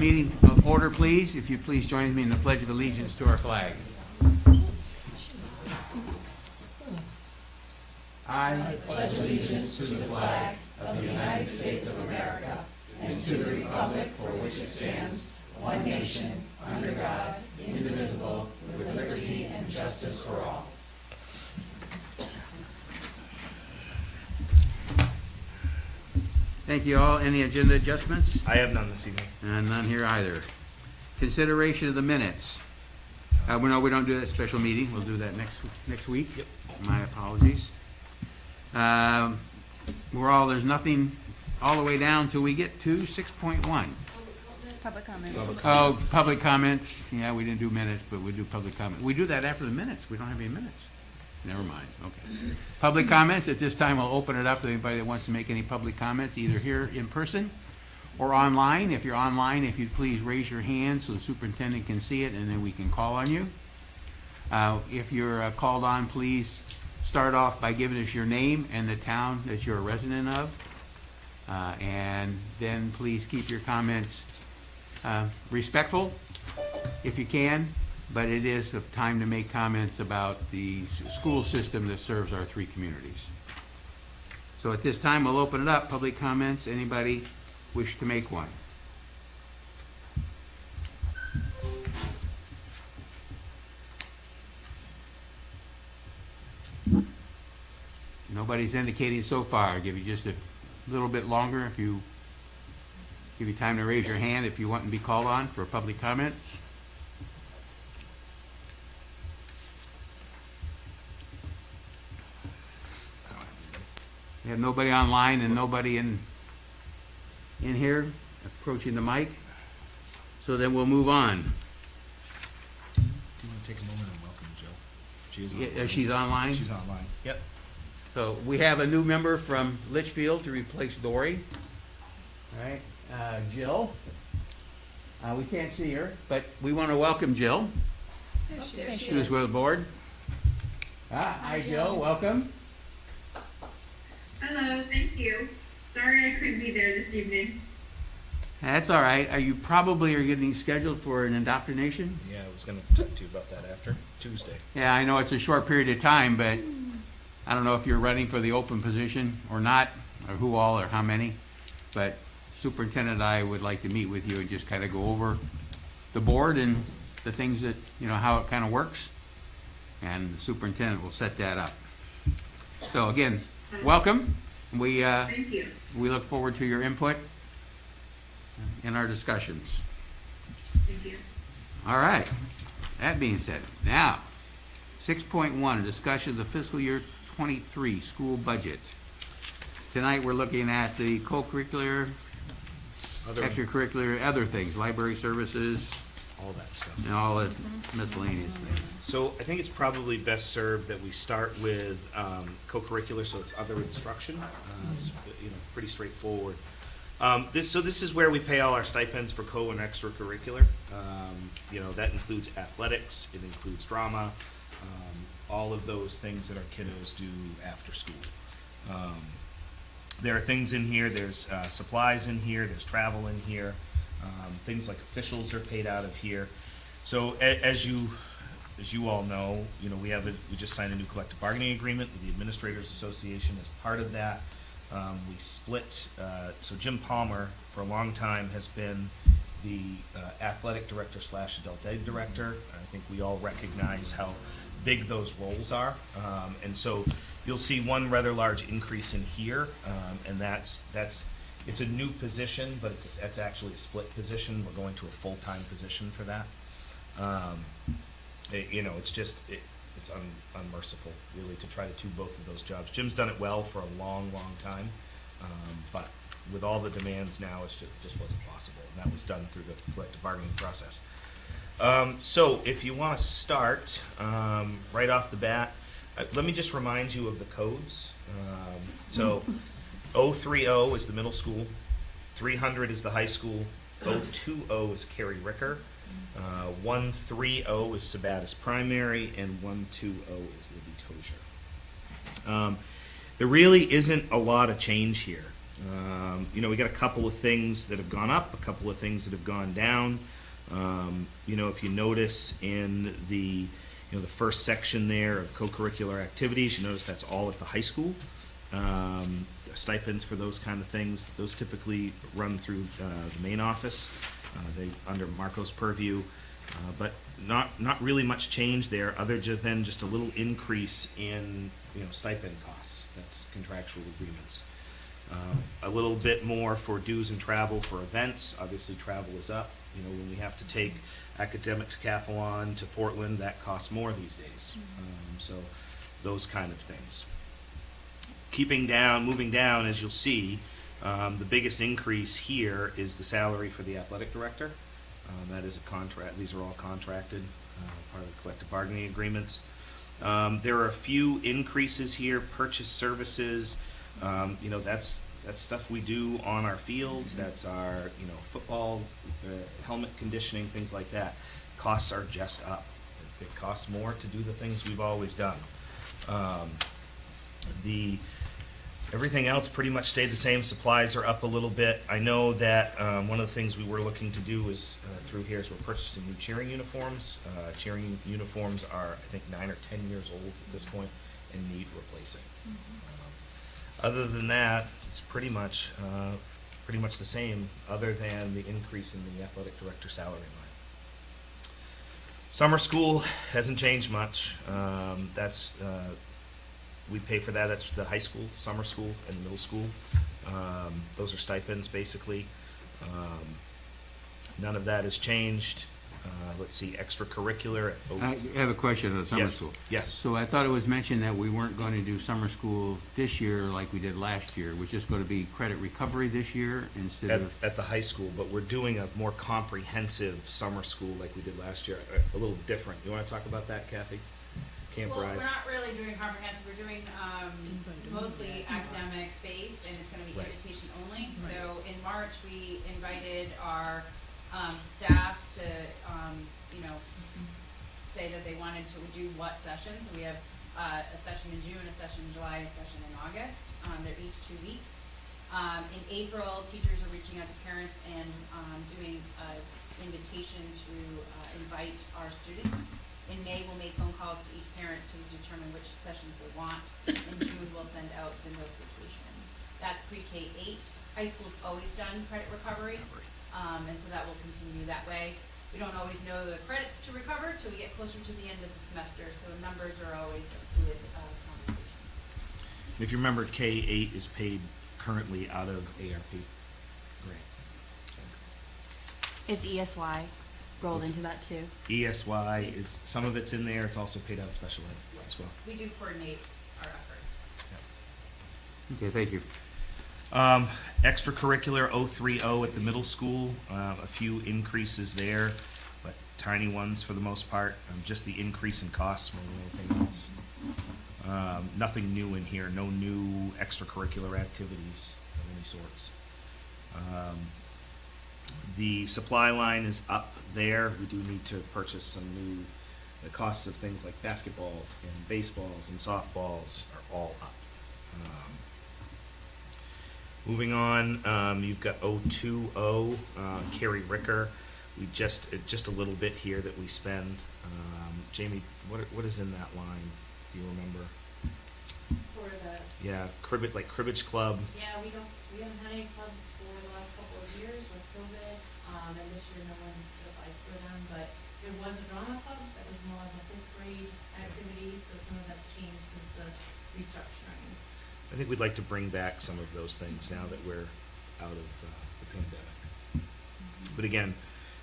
meeting order, please. If you please join me in the Pledge of Allegiance to our flag. I pledge allegiance to the flag of the United States of America and to the republic for which it stands, one nation, under God, indivisible, with liberty and justice for all. thank you all. Any agenda adjustments? I have none this evening. And none here either. Consideration of the minutes. No, we don't do that special meeting. We'll do that next week. Yep. My apologies. There's nothing all the way down till we get to 6.1. Public comment. Oh, public comments. Yeah, we didn't do minutes, but we do public comment. We do that after the minutes. We don't have any minutes. Never mind. Okay. Public comments. At this time, I'll open it up to anybody that wants to make any public comments, either here in person or online. If you're online, if you'd please raise your hand so the superintendent can see it, and then we can call on you. If you're called on, please start off by giving us your name and the town that you're a resident of. And then please keep your comments respectful, if you can, but it is a time to make comments about the school system that serves our three communities. So at this time, we'll open it up. Public comments. Anybody wish to make one? Nobody's indicating so far. I'll give you just a little bit longer if you give you time to raise your hand if you want to be called on for public comments. We have nobody online and nobody in here approaching the mic. So then we'll move on. Do you want to take a moment and welcome Jill? She is online. She's online? She's online. Yep. So we have a new member from Litchfield to replace Dory. All right, Jill. We can't see her, but we want to welcome Jill. Who's with the board. Hi, Jill. Welcome. Hello, thank you. Sorry I couldn't be there this evening. That's all right. You probably are getting scheduled for an indoctrination? Yeah, I was going to talk to you about that after Tuesday. Yeah, I know it's a short period of time, but I don't know if you're running for the open position or not, or who all or how many, but Superintendent and I would like to meet with you and just kind of go over the board and the things that, how it kind of works, and the superintendent will set that up. So again, welcome. Thank you. We look forward to your input in our discussions. Thank you. All right. That being said, now 6.1, a discussion of the fiscal year 23 school budget. Tonight we're looking at the co-curricular, extracurricular, other things, library services, All that stuff. and all the miscellaneous things. So I think it's probably best served that we start with co-curricular, so it's other instruction. It's pretty straightforward. This is where we pay all our stipends for co and extracurricular. That includes athletics, it includes drama, all of those things that our kiddos do after school. There are things in here, there's supplies in here, there's travel in here, things like officials are paid out of here. So as you all know, we just signed a new collective bargaining agreement with the Administrators Association as part of that. We split, so Jim Palmer for a long time has been the athletic director / adult ed director. I think we all recognize how big those roles are. And so you'll see one rather large increase in here, and it's a new position, but it's actually a split position. We're going to a full-time position for that. It's unmerciful, really, to try to do both of those jobs. Jim's done it well for a long, long time, but with all the demands now, it just wasn't possible, and that was done through the collective bargaining process. So if you want to start right off the bat, let me just remind you of the codes. So 030 is the middle school, 300 is the high school, 020 is Carrie Ricker, 130 is Sabatis Primary, and 120 is Libby Tozier. There really isn't a lot of change here. We got a couple of things that have gone up, a couple of things that have gone down. If you notice in the first section there of co-curricular activities, you notice that's all at the high school. The stipends for those kind of things, those typically run through the main office, they under Marco's purview, but not really much change there, other than just a little increase in stipend costs. That's contractual agreements. A little bit more for dues and travel for events. Obviously, travel is up. When we have to take academic decathlon to Portland, that costs more these days. So those kind of things. Moving down, as you'll see, the biggest increase here is the salary for the athletic director. That is a contract. These are all contracted, part of the collective bargaining agreements. There are a few increases here. Purchase services. That's stuff we do on our fields. That's our football, helmet conditioning, things like that. Costs are just up. It costs more to do the things we've always done. Everything else pretty much stayed the same. Supplies are up a little bit. I know that one of the things we were looking to do is through here is we're purchasing new cheering uniforms. Cheering uniforms are, I think, 9 or 10 years old at this point and need replacing. Other than that, it's pretty much the same, other than the increase in the athletic director salary line. Summer school hasn't changed much. We pay for that. That's the high school, summer school, and middle school. Those are stipends, basically. None of that has changed. Let's see, extracurricular. I have a question on the summer Yes, school. yes. So I thought it was mentioned that we weren't going to do summer school this year like we did last year, which is going to be credit recovery this year instead of... At the high school, but we're doing a more comprehensive summer school like we did last year, a little different. You want to talk about that, Kathy? Camp Well, Rise? we're not really doing comprehensive, we're doing mostly academic based, and it's gonna be Right. invitation only. So in March, we invited our staff to, say that they wanted to do what sessions. We have a session in June, a session in July, a session in August. They're each 2 weeks. In April, teachers are reaching out to parents and doing an invitation to invite our students. In May, we'll make phone calls to each parent to determine which sessions they want. In June, we'll send out the notifications. That's pre-K-8. High school's always done credit recovery, and so that will continue that way. We don't always know the credits to recover till we get closer to the end of the semester, so numbers are always a fluid conversation. If you remember, K-8 is paid currently out of ARP. Great. Is ESY rolled into that too? ESY is, some of it's in there, it's also paid out of special ed as well. We do coordinate our efforts. Okay, thank you. Extracurricular 030 at the middle school, a few increases there, but tiny ones for the most part, just the increase in costs more than anything else. Nothing new in here, no new extracurricular activities of any sorts. The supply line is up there. We do need to purchase some new, the costs of things like basketballs and baseballs and softballs are all up. Moving on, you've got 020, Carrie Ricker. We just a little bit here that we spend. Jamie, what is in that line? Do you remember? For the, Yeah, cribbage club. yeah, we haven't had any clubs for the last couple of years with COVID, and this year no one applied for them, but there was a drama club that was more of a fifth grade activity, so some of that's changed since the restructuring. I think we'd like to bring back some of those things now that we're out of the pandemic. But again,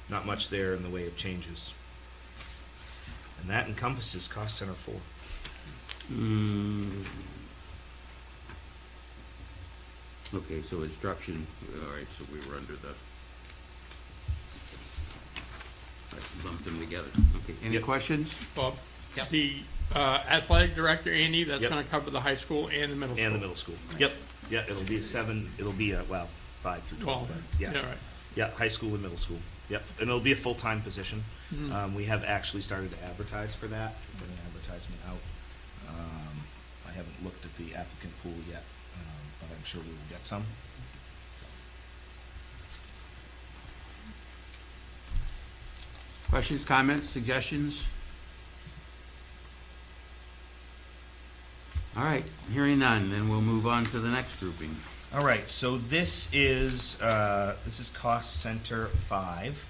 not much there in the way of changes. And that encompasses Cost Center 4. Okay, so instruction, all right, so we were under the, I lumped them together. Okay, any Yep. questions? Bob? Yep. The athletic director, Andy, that's Yep. gonna cover the high school and the middle school? And the middle school. Yep, yeah, it'll be a 5 through 12. 12, but yeah. right. Yeah, high school and middle school. Yep, and it'll be a full-time position. Mhm. We have actually started to advertise for that, put an advertisement out. I haven't looked at the applicant pool yet, but I'm sure we will get some. Questions, comments, suggestions? All right, hearing none, then we'll move on to the next grouping. All right, so this is cost center 5.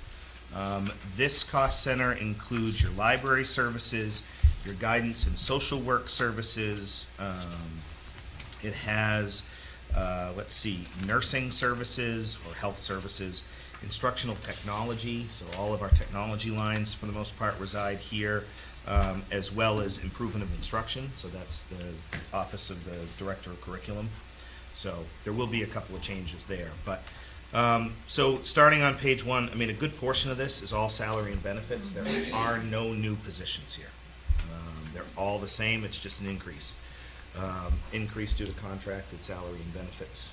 This cost center includes your library services, your guidance and social work services. It has, nursing services or health services, instructional technology, so all of our technology lines for the most part reside here, as well as improvement of instruction, so that's the Office of the Director of Curriculum. So there will be a couple of changes there, but so starting on page 1, I mean, a good portion of this is all salary and benefits. There are no new positions here. They're all the same, it's just an increase. Increase due to contracted salary and benefits.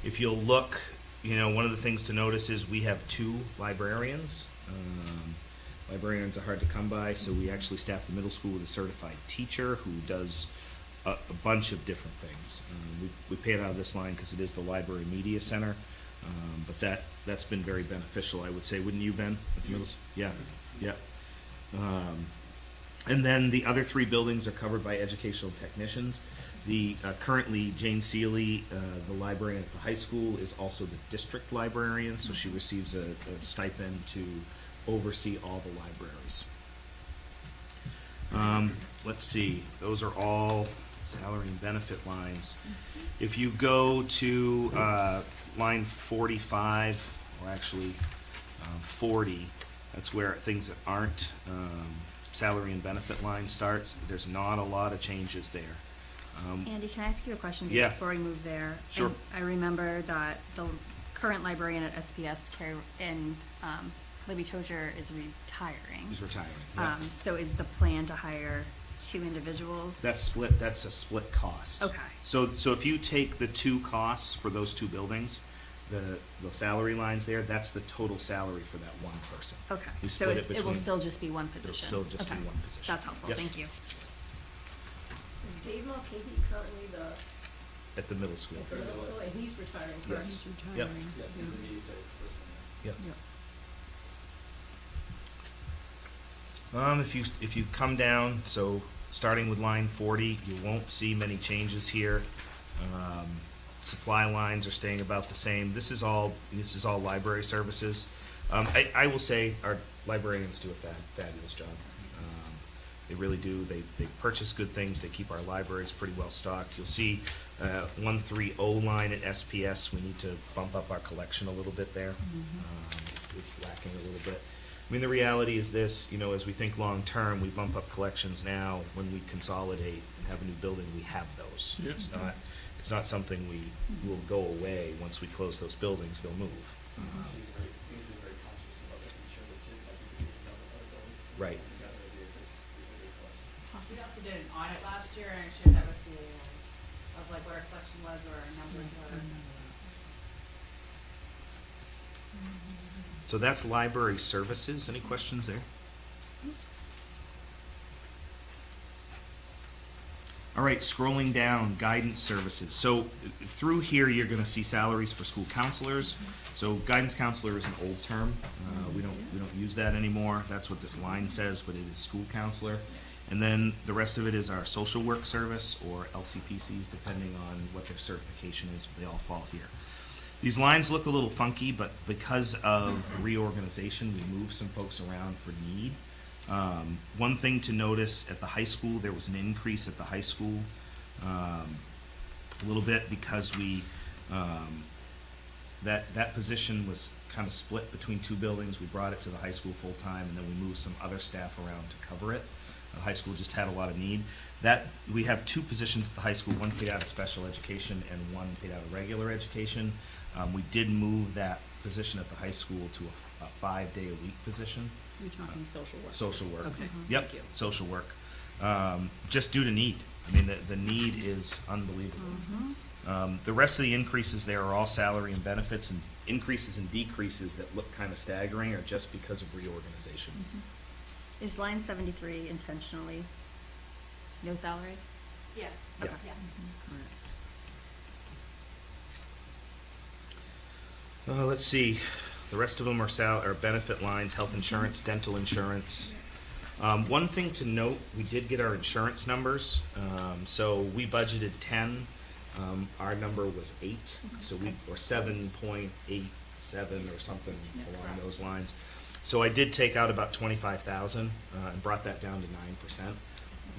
If you'll look, one of the things to notice is we have 2 librarians. Librarians are hard to come by, so we actually staff the middle school with a certified teacher who does a bunch of different things. We pay it out of this line because it is the Library Media Center, but that's been very beneficial, I would say. Wouldn't you, Ben? At the middle? Yeah, yeah. And then the other 3 buildings are covered by educational technicians. Currently, Jane Seeley, the librarian at the high school, is also the district librarian, so she receives a stipend to oversee all the libraries. Let's see, those are all salary and benefit lines. If you go to line 45, or actually 40, that's where things that aren't salary and benefit line starts. There's not a lot of changes there. Andy, can I ask you a question Yeah. before we move there? Sure. I remember that the current librarian at SPS, Libby Tozier, is retiring. He's retiring. Yeah. So is the plan to hire 2 individuals? That's a split cost. Okay. So if you take the 2 costs for those 2 buildings, the salary lines there, that's the total salary for that one person. Okay, We so split it will between- still just be one position? It'll still just be Okay. one position. That's helpful, Yep. thank you. Is Dave Mulcahy currently the At the middle school. at the middle school, and he's retiring Yes. first? Yep. Yep. If you come down, so starting with line 40, you won't see many changes here. Supply lines are staying about the same. This is all library services. I will say our librarians do a fabulous job. They really do. They purchase good things. They keep our libraries pretty well stocked. You'll see 130 line at SPS. We need to bump up our collection a little bit there. It's lacking a little bit. I mean, the reality is this, as we think long-term, we bump up collections now. When we consolidate and have a new building, we have those. Yeah. It's not something we will go away. Once we close those buildings, they'll move. Right. We also did an audit last year, and I shared that with you, of like what our collection was or our numbers were. So that's library services. Any questions there? All right, scrolling down, guidance services. So through here, you're going to see salaries for school counselors. So guidance counselor is an old term. We don't use that anymore. That's what this line says, but it is school counselor. And then the rest of it is our social work service, or LCPCs, depending on what their certification is. They all fall here. These lines look a little funky, but because of reorganization, we moved some folks around for need. One thing to notice at the high school, there was an increase at the high school a little bit because we that position was kind of split between 2 buildings. We brought it to the high school full time, and then we moved some other staff around to cover it. The high school just had a lot of need. That we have 2 positions at the high school, one paid out of special education and one paid out of regular education. We did move that position at the high school to a 5-day-a-week position. You're talking social work. Social work. Okay. Yep, Thank you. social work. Just due to need. I mean, the need is unbelievable. The rest of the increases there are all salary and benefits, and increases and decreases that look kind of staggering are just because of reorganization. Is line 73 intentionally no salary? Yeah. Yeah. Yeah. Let's see, The rest of them are benefit lines, health insurance, dental insurance. One thing to note, we did get our insurance numbers. So we budgeted 10. Our number was 8, or 7.87 or something along those lines. So I did take out about 25,000 and brought that down to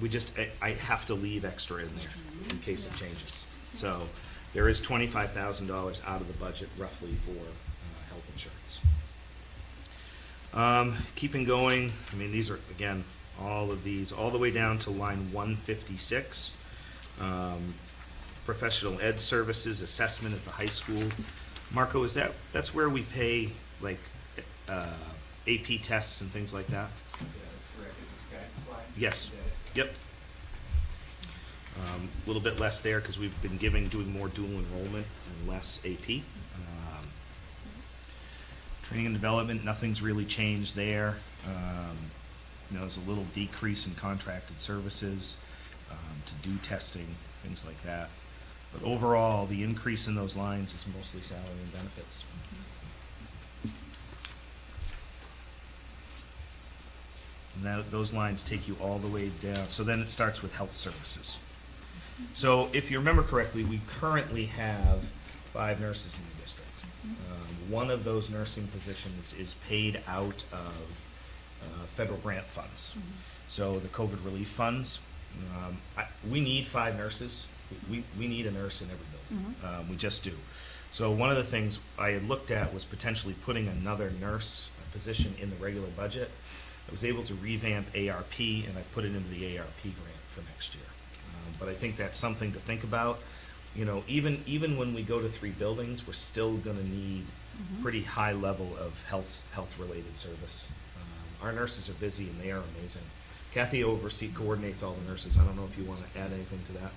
9%. I have to leave extra in there in case it changes. So there is $25,000 out of the budget roughly for health insurance. Keeping going, I mean, these are, again, all of these, all the way down to line 156. Professional ed services, assessment at the high school. Marco, that's where we pay, like, AP tests and things like that? Yeah, that's correct. It's guidance line. Yes. Yep. A little bit less there because we've been doing more dual enrollment and less AP. Training and development, nothing's really changed there. There's a little decrease in contracted services to do testing, things like that. But overall, the increase in those lines is mostly salary and benefits. And those lines take you all the way down. So then it starts with health services. So if you remember correctly, we currently have 5 nurses in the district. One of those nursing positions is paid out of federal grant funds. So the COVID relief funds. We need 5 nurses. We need a nurse in every building. We just do. So one of the things I had looked at was potentially putting another nurse position in the regular budget. I was able to revamp ARP, and I put it into the ARP grant for next year. But I think that's something to think about. Even when we go to 3 buildings, we're still going to need pretty high level of health-related service. Our nurses are busy, and they are amazing. Kathy coordinates all the nurses. I don't know if you want to add anything to that.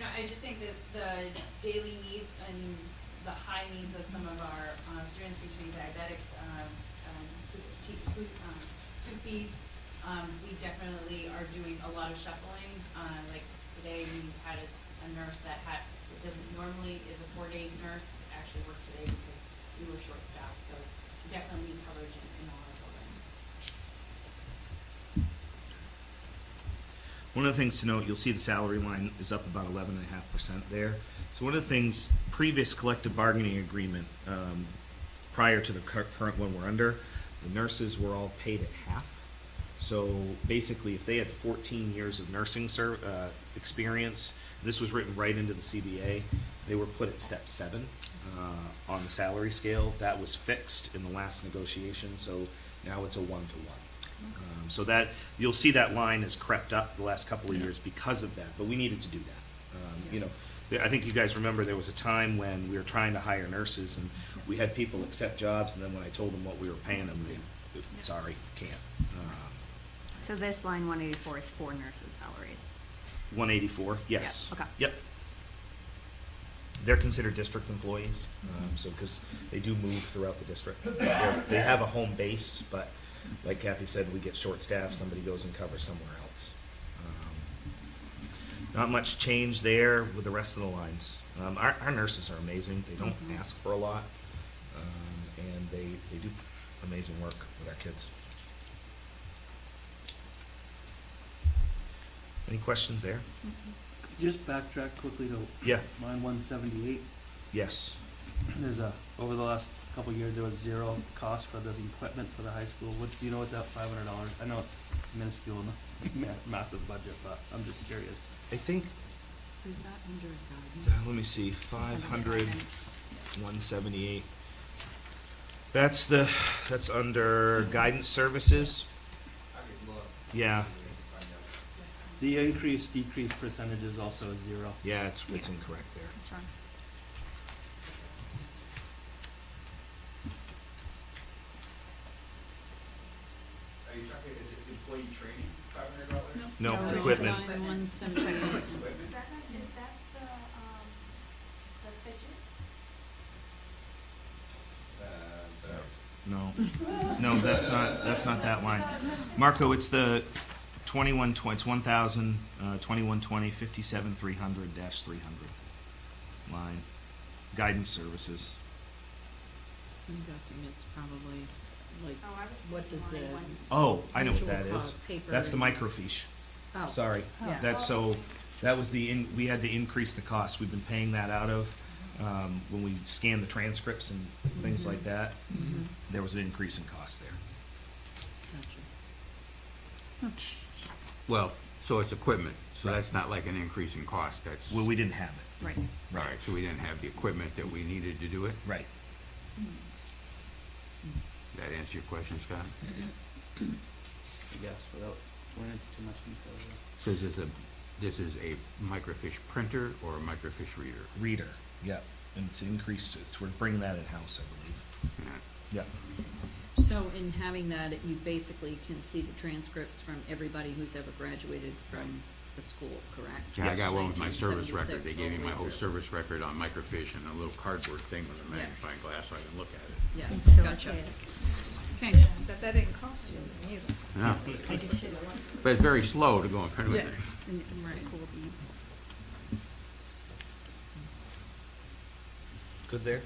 I just think that the daily needs and the high needs of some of our students between diabetics, tube feeds, we definitely are doing a lot of shuffling. Like today, we had a nurse that normally is a 4-day nurse, actually worked today because we were short-staffed. So we definitely need coverage in all our buildings. One of the things to note, you'll see the salary line is up about 11.5% there. So one of the things, previous collective bargaining agreement, prior to the current one we're under, the nurses were all paid at half. So basically, if they had 14 years of nursing experience, this was written right into the CBA, they were put at step 7 on the salary scale. That was fixed in the last negotiation, so now it's a 1-to-1. So that you'll see that line has crept up the last couple of years because of that, but we needed to do that. I think you guys remember there was a time when we were trying to hire nurses and we had people accept jobs, and then when I told them what we were paying them, they, sorry, can't. So this line 184 is for nurses' salaries. 184, yes. Yeah, okay. Yep. They're considered district employees, so because they do move throughout the district. They have a home base, but like Kathy said, we get short-staffed, somebody goes and covers somewhere else. Not much change there with the rest of the lines. Our nurses are amazing. They don't ask for a lot, and they do amazing work with our kids. Any questions there? Just backtrack quickly to Yeah. line 178. Yes. There's over the last couple of years, there was 0 cost for the equipment for the high school. What, do you know what that $500? I know it's minuscule in the massive budget, but I'm just curious. I think, Is that under let me see, 500, 178. That's under guidance services. Yeah, The increase, decrease percentage is also 0. yeah, it's incorrect there. That's wrong. Are you talking, is it employee training, $500? No, No, equipment. line 178. Is that the fidget? No, no, that's not that line. Marco, it's the 2120, it's 1,000, 2120, 57,300-300 line. Guidance services. I'm guessing it's probably like, Oh, I was what does the, thinking line one. Oh, I know what Usual that is. cost, paper That's the and- microfiche. oh. Sorry. Yeah. That's so, that was we had to increase the cost. We've been paying that out of, when we scan the transcripts and things like that. Mhm. There was an increase in cost there. Gotcha. Well, so it's equipment, so that's not like an increase in cost, that's, Well, we didn't have it. Right. all right, so we didn't have the equipment that we needed to do it? Right. That answer your question, Scott? I guess, without going into too much detail. So this is a microfiche printer or a microfiche reader? Reader, yep. And it's an increase, we're bringing that in-house, I believe. Yeah. Yep. So in having that, you basically can see the transcripts from everybody who's ever graduated from the school, correct? Yeah, I got one with my service record. They 1976 gave me all the my way whole through. service record on microfiche and a little cardboard thing with a Yeah. magnifying glass so I can look at it. Yeah, gotcha. Okay. That didn't cost you either. Yeah. I do too. But it's very slow to go and print with Yes. it. And- Right. Good there?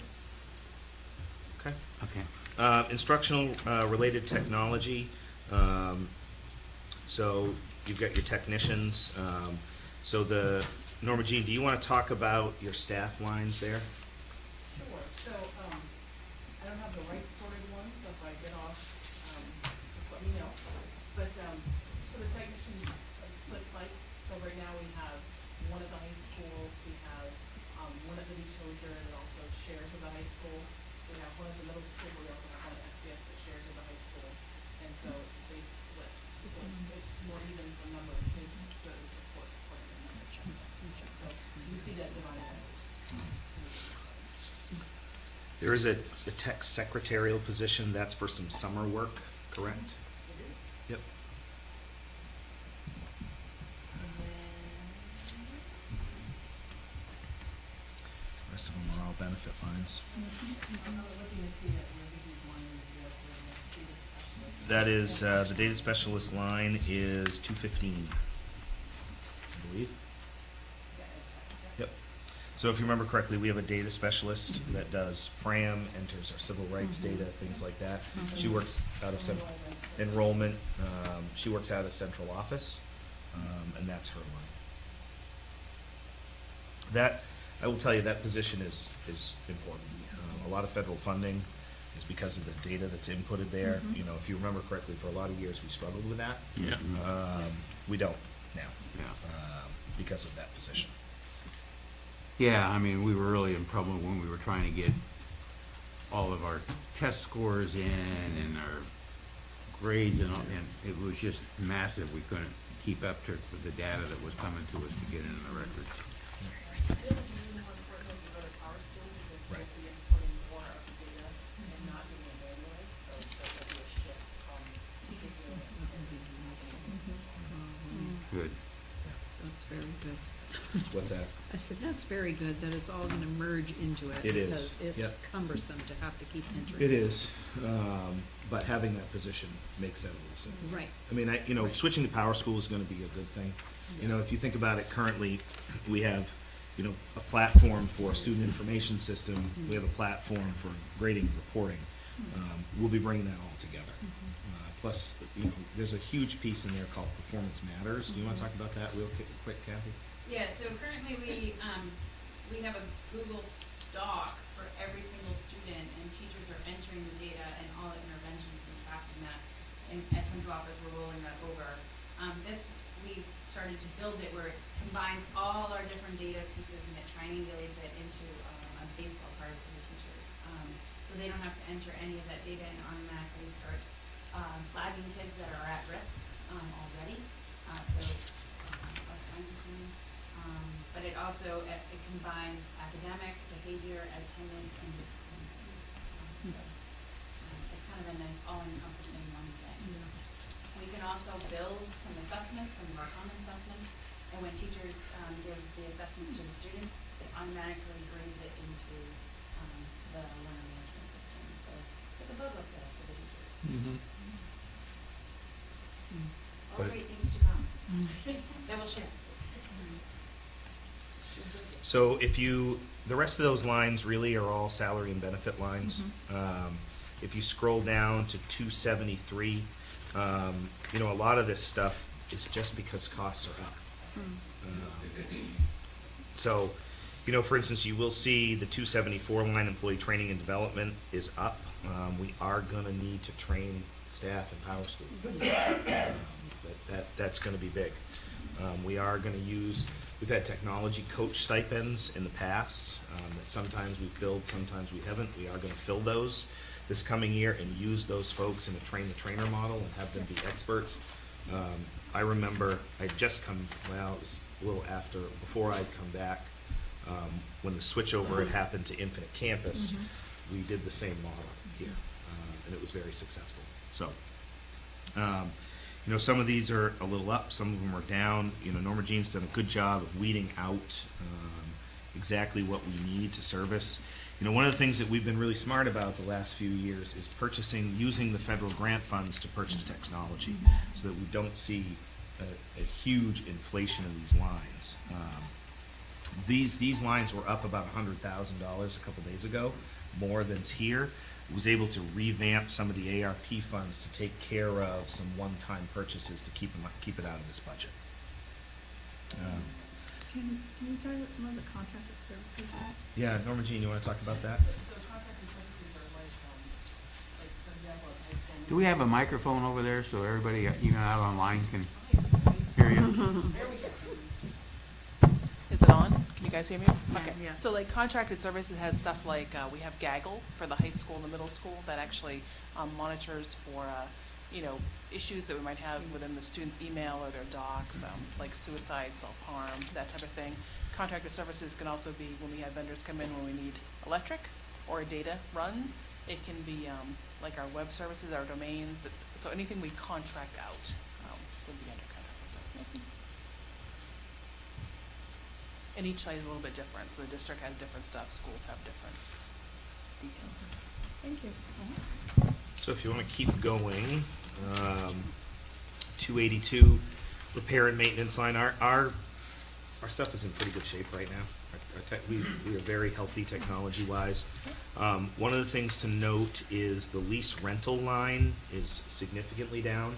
Okay. Okay. Instructional related technology. So you've got your technicians. So Norma Jean, do you want to talk about your staff lines there? Sure, so, I don't have the right sorted one, so if I get off, just let me know. But, so the technician split sites, so right now we have one at the high school, we have, one at Libby Tozer, and it also shares with the high school. We have one at the middle school, we also have one at SBS that shares with the high school, and so they split. So it's more even the number of kids that we support according to numbers. So you see that divided out. There is a tech secretarial position. That's for some summer work, correct? Yep. Rest of them are all benefit lines. That is, the data specialist line is 215, I believe. Yep. So if you remember correctly, we have a data specialist that does FRAM, enters our civil rights data, things like that. She works out of enrollment. She works out of central office, and that's her line. That, I will tell you, that position is important. A lot of federal funding is because of the data that's inputted there. You know, if you remember correctly, for a lot of years, we struggled with that. Yeah. We don't now, Yeah. because of that position. Yeah, I mean, we were really in trouble when we were trying to get all of our test scores in and our grades and all, and it was just massive. We couldn't keep up to the data that was coming to us to get into the records. Right. Good. That's very good. What's that? I said, that's very good that it's all gonna merge into it. It is, Because it's yep. cumbersome to have to keep entering. It is, but having that position makes that a little simpler. Right. I mean, Right. switching to Power School is gonna be a good thing. You know, if you think about it, currently, we have, a platform for a student information system, we have a platform for grading and reporting. We'll be bringing that all together. Plus, there's a huge piece in there called Performance Matters. Do you wanna talk about that real quick, Kathy? Yeah, so currently we have a Google Doc for every single student, and teachers are entering the data and all the interventions and tracking that. And at Central Office, we're rolling that over. We started to build it where it combines all our different data pieces and it triangulates it into a baseball card for the teachers. So they don't have to enter any of that data and automatically starts flagging kids that are at risk already. So it's less time consuming. But it also, it combines academic, behavior, attendance, and discipline things. It's kind of a nice all-encompassing one thing. We can also build some assessments, some of our common assessments, and when teachers give the assessments to the students, it automatically brings it into the learner management system. So it's like a BOGO setup for the teachers. Mm-hmm. All But- great things to come. That will share. So if you The rest of those lines really are all salary and benefit lines. If you scroll down to 273, you know, a lot of this stuff is just because costs are up. So, you know, for instance, you will see the 274 line, employee training and development, is up. We are gonna need to train staff in Power School. That's gonna be big. We are gonna use, we've had technology coach stipends in the past, that sometimes we've filled, sometimes we haven't. We are gonna fill those this coming year and use those folks in a train-the-trainer model and have them be experts. I remember I'd just come, well, it was a little after, before I'd come back, when the switchover had happened to Infinite Campus, we did the same model here, and it was very successful. So, you know, some of these are a little up, some of them are down. You know, Norma Jean's done a good job of weeding out exactly what we need to service. You know, one of the things that we've been really smart about the last few years is using the federal grant funds to purchase technology, so that we don't see a huge inflation in these lines. These lines were up about $100,000 a couple days ago, more than's here. Was able to revamp some of the ARP funds to take care of some one-time purchases to keep it out of this budget. Can you tell me what some of the contracted services are? Yeah, Norma Jean, you want to talk about that? So contracted services are like, for example, at high school. Do we have a microphone over there so everybody, even out online, can hear you? There we go. Is it on? Can you guys hear me? Yeah, Okay. yeah. So like contracted services has stuff like, we have Gaggle for the high school and the middle school that actually monitors for, you know, issues that we might have within the student's email or their docs, like suicide, self-harm, that type of thing. Contracted services can also be when we have vendors come in when we need electric or data runs. It can be like our web services, our domains, so anything we contract out would be under contracted services. And each site is a little bit different, so the district has different stuff, schools have different details. Thank you. So if you want to keep going, 282, repair and maintenance line, our stuff is in pretty good shape right now. We are very healthy technology-wise. One of the things to note is the lease rental line is significantly down.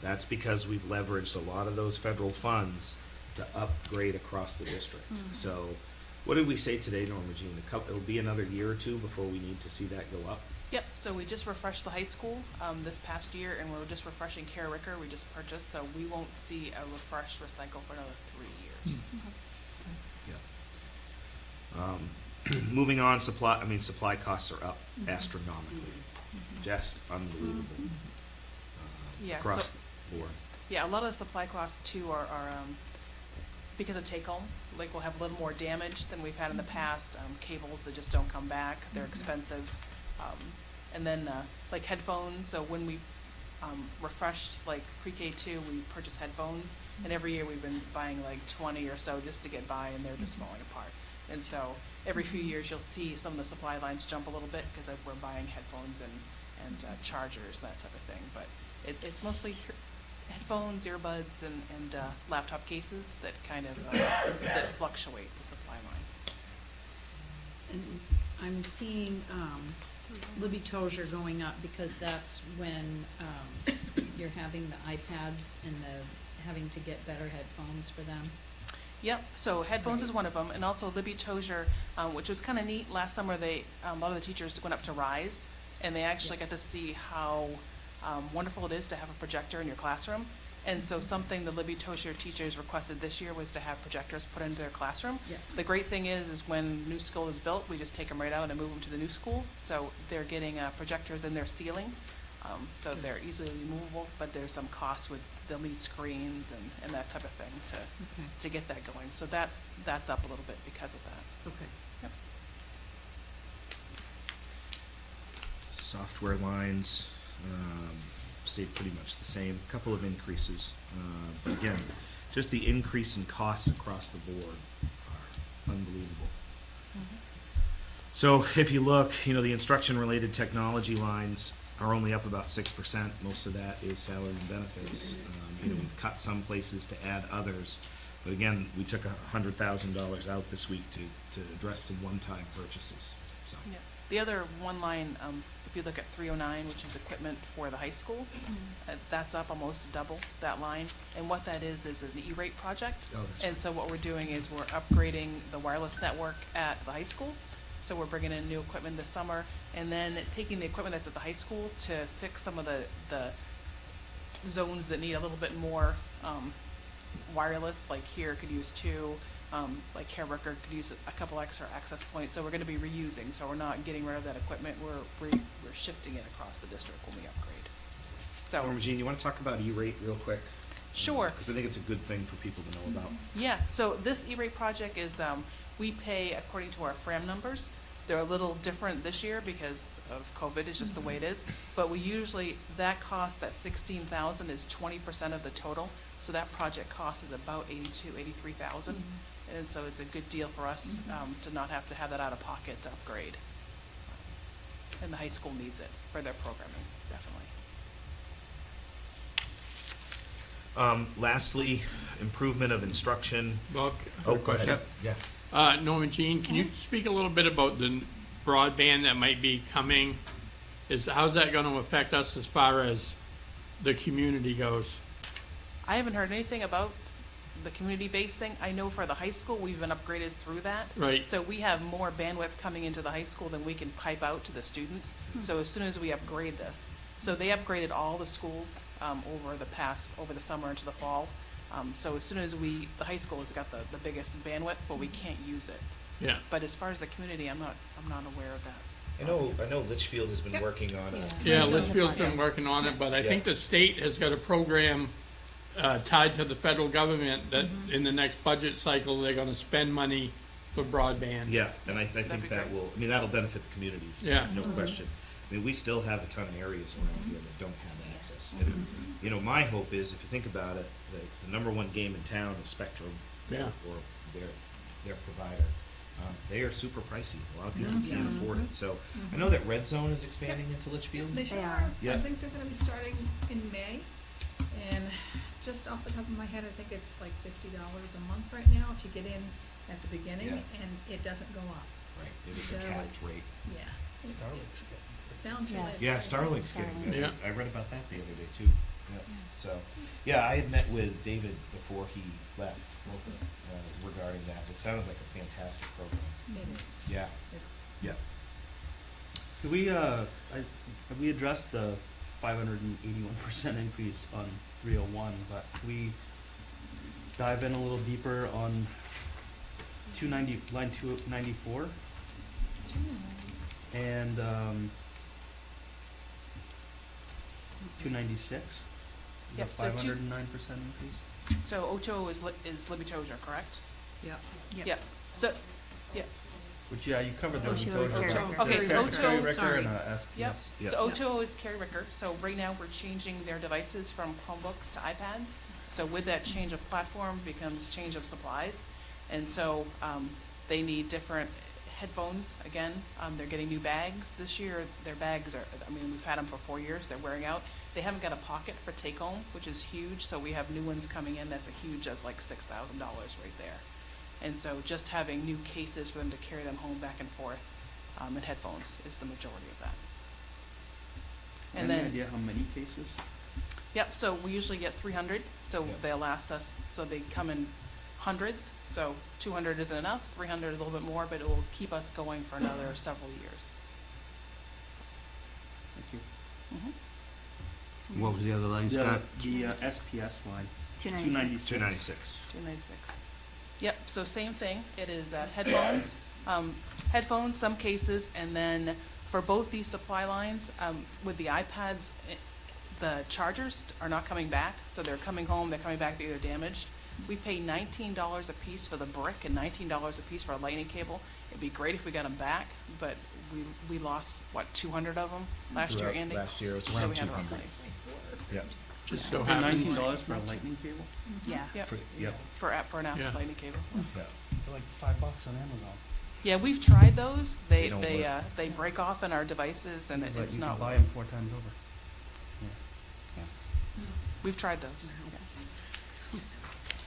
That's because we've leveraged a lot of those federal funds to upgrade across the district. So what did we say today, Norma Jean? It'll be another year or two before we need to see that go up? Yep, so we just refreshed the high school this past year, and we're just refreshing Care Ricker, we just purchased, so we won't see a refresh recycle for another 3 years. Yeah. Moving on, supply costs are up astronomically, just unbelievable. Yeah, Across so- the board. Yeah, a lot of the supply costs too are because of take-home, like we'll have a little more damage than we've had in the past, cables that just don't come back, they're expensive. And then like headphones, so when we refreshed like pre-K2, we purchased headphones, and every year we've been buying like 20 or so just to get by, and they're just falling apart. And so every few years you'll see some of the supply lines jump a little bit because we're buying headphones and chargers, that type of thing. But it's mostly headphones, earbuds, and laptop cases that kind of that fluctuate the supply line. And I'm seeing Libby Tozier going up because that's when you're having the iPads and having to get better headphones for them. Yep, so headphones is one of them, and also Libby Tozier, which was kind of neat. Last summer, a lot of the teachers went up to RISE, and they actually got to see how wonderful it is to have a projector in your classroom. And so something the Libby Tozier teachers requested this year was to have projectors put into their classroom. Yeah. The great thing is when new school is built, we just take them right out and move them to the new school. So they're getting projectors in their ceiling, so they're easily removable, but there's some cost with, they'll need screens and that type of thing to get that going. So that's up a little bit because of that. Okay. Yep. Software lines stayed pretty much the same. A couple of increases, but again, just the increase in costs across the board are unbelievable. So if you look, the instruction-related technology lines are only up about 6%. Most of that is salary and benefits. We've cut some places to add others. But again, we took $100,000 out this week to address some one-time purchases, so. Yeah. The other one line, if you look at 309, which is equipment for the high school, that's up almost double that line. And what that is an E-rate project. Oh, that's And right. so what we're doing is we're upgrading the wireless network at the high school. So we're bringing in new equipment this summer, and then taking the equipment that's at the high school to fix some of the zones that need a little bit more wireless, like here could use 2, like Care Record could use a couple extra access points. So we're gonna be reusing, so we're not getting rid of that equipment, we're shifting it across the district when we upgrade. So, Norma Jean, you want to talk about E-rate real quick? Sure. Because I think it's a good thing for people to know about. Yeah, so this E-rate project is, we pay according to our FRAM numbers. They're a little different this year because of COVID, it's just the way it is. But we usually, that cost, that 16,000 is 20% of the total. So that project cost is about 83,000. And so it's a good deal for us, to not have to have that out of pocket to upgrade. And the high school needs it for their programming, definitely. Lastly, improvement of instruction. Well, Oh, go ahead. Yep. Yeah. Norman Jean, can you speak a little bit about the broadband that might be coming? How's that gonna affect us as far as the community goes? I haven't heard anything about the community-based thing. I know for the high school, we've been upgraded through that. Right. So we have more bandwidth coming into the high school than we can pipe out to the students. So as soon as we upgrade this, so they upgraded all the schools, over the summer into the fall. So as soon as the high school has got the biggest bandwidth, but we can't use it. Yeah. But as far as the community, I'm not aware of that. I know Litchfield has been working on it. Yeah, Litchfield's been working on it, but I think the state has got a program tied to the federal government that in the next budget cycle, they're gonna spend money for broadband. Yeah, and I think be that great. will, that'll benefit the communities. Yeah. No question. I mean, we still have a ton of areas around here that don't have access. And, my hope is, if you think about it, the number one game in town is Spectrum. Yeah. Or their provider. They are super pricey. A lot of people can't afford it. So I know that Red Zone is expanding into Litchfield. They sure They are. are. Yeah. I think they're gonna be starting in May, and just off the top of my head, I think it's like $50 a month right now if you get in at the beginning, Yeah. and it doesn't go up. Right, if it's a So, capped rate. Yeah. Starlink's getting. Sounds Yes. really. Yeah, Starlink's getting good. Yeah. I read about that the other day too. Yeah. So, yeah, I had met with David before he left regarding that. It sounded like a fantastic program. It is. Yeah. It is. Yeah. Do we, have we addressed the 581% increase on 301, but can we dive in a little deeper on line 294? And, 296? Yep, The so 509% increase? So Ocho is Libby Tozier, correct? Yep. Yep. So, yeah. Which, yeah, you covered those. Ocho is Carrie Ricker. Okay, so Carrie Ocho, Ricker sorry. and SPS. Yep. Yeah. So Ocho is Carrie Ricker. So right now, we're changing their devices from Chromebooks to iPads. So with that change of platform becomes change of supplies. And so they need different headphones again. They're getting new bags this year. Their bags are, we've had them for 4 years. They're wearing out. They haven't got a pocket for take home, which is huge. So we have new ones coming in. That's a huge, that's like $6,000 right there. And so just having new cases for them to carry them home back and forth, and headphones is the majority of that. And Any then, idea how many cases? yep, so we usually get 300, so Yeah. they'll last us, so they come in hundreds, so 200 isn't enough, 300 is a little bit more, but it will keep us going for another several years. Thank you. Mhm. What was the other line, The Scott? SPS line, 296. 296. 296. Yep, so same thing, it is headphones, headphones, some cases, and then for both these supply lines, with the iPads, the chargers are not coming back, so they're coming home, they're coming back, they're either damaged. We pay $19 a piece for the brick and $19 a piece for a lightning cable. It'd be great if we got them back, but we lost, 200 of them last year, Throughout Andy? last year, it's So around we had to 200. replace. Yeah. Just so for happens. $19 for a lightning cable? Yeah. Yep, Yep. for an Yeah. lightning cable. Yeah. They're like $5 on Amazon. Yeah, we've tried those. They don't work. They break off in our devices and But it's you not. can buy them 4 times over. We've tried those.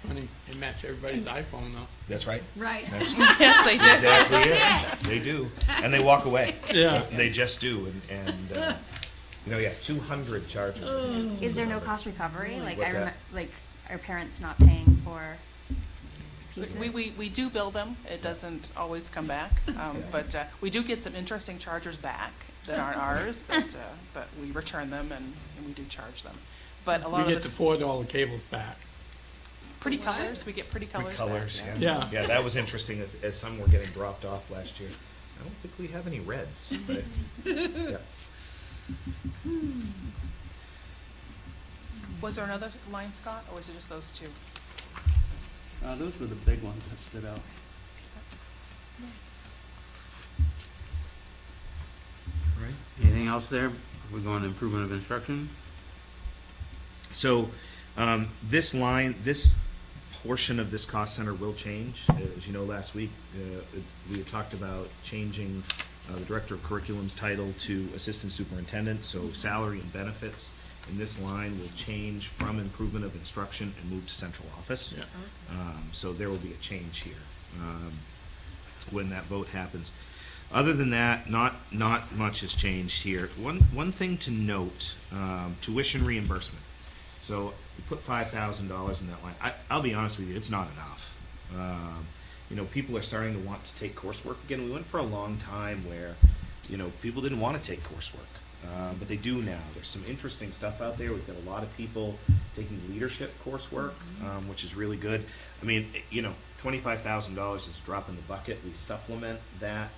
Funny, they match everybody's iPhone though. That's right. Right. That's Yes, they did. exactly it. They do. And they walk away. Yeah. They just do. And you know, yeah, 200 chargers. Is there no cost recovery? Like, What's that? like, are parents not paying for pieces? We do bill them. It doesn't always come back. But we do get some interesting chargers back that aren't ours, but we return them and we do charge them. But a lot We of get the the $4 cables back. pretty colors, we get pretty colors back. Colors, yeah. Yeah. Yeah, that was interesting as some were getting dropped off last year. I don't think we have any reds. But, yeah. Was there another line, Scott, or was it just those two? Those were the big ones that stood out. Right. Anything else there? We're going to improvement of instruction? So this line, this portion of this cost center will change. As you know, last week we had talked about changing the director of curriculum's title to assistant superintendent. So salary and benefits in this line will change from improvement of instruction and move to central office. Yeah. So there will be a change here when that vote happens. Other than that, not much has changed here. One thing to note: tuition reimbursement. So we put $5,000 in that line. I'll be honest with you, it's not enough. You know, people are starting to want to take coursework again. We went for a long time where, you know, people didn't want to take coursework, but they do now. There's some interesting stuff out there. We've got a lot of people taking leadership coursework, which is really good. I mean, you know, $25,000 is a drop in the bucket. We supplement that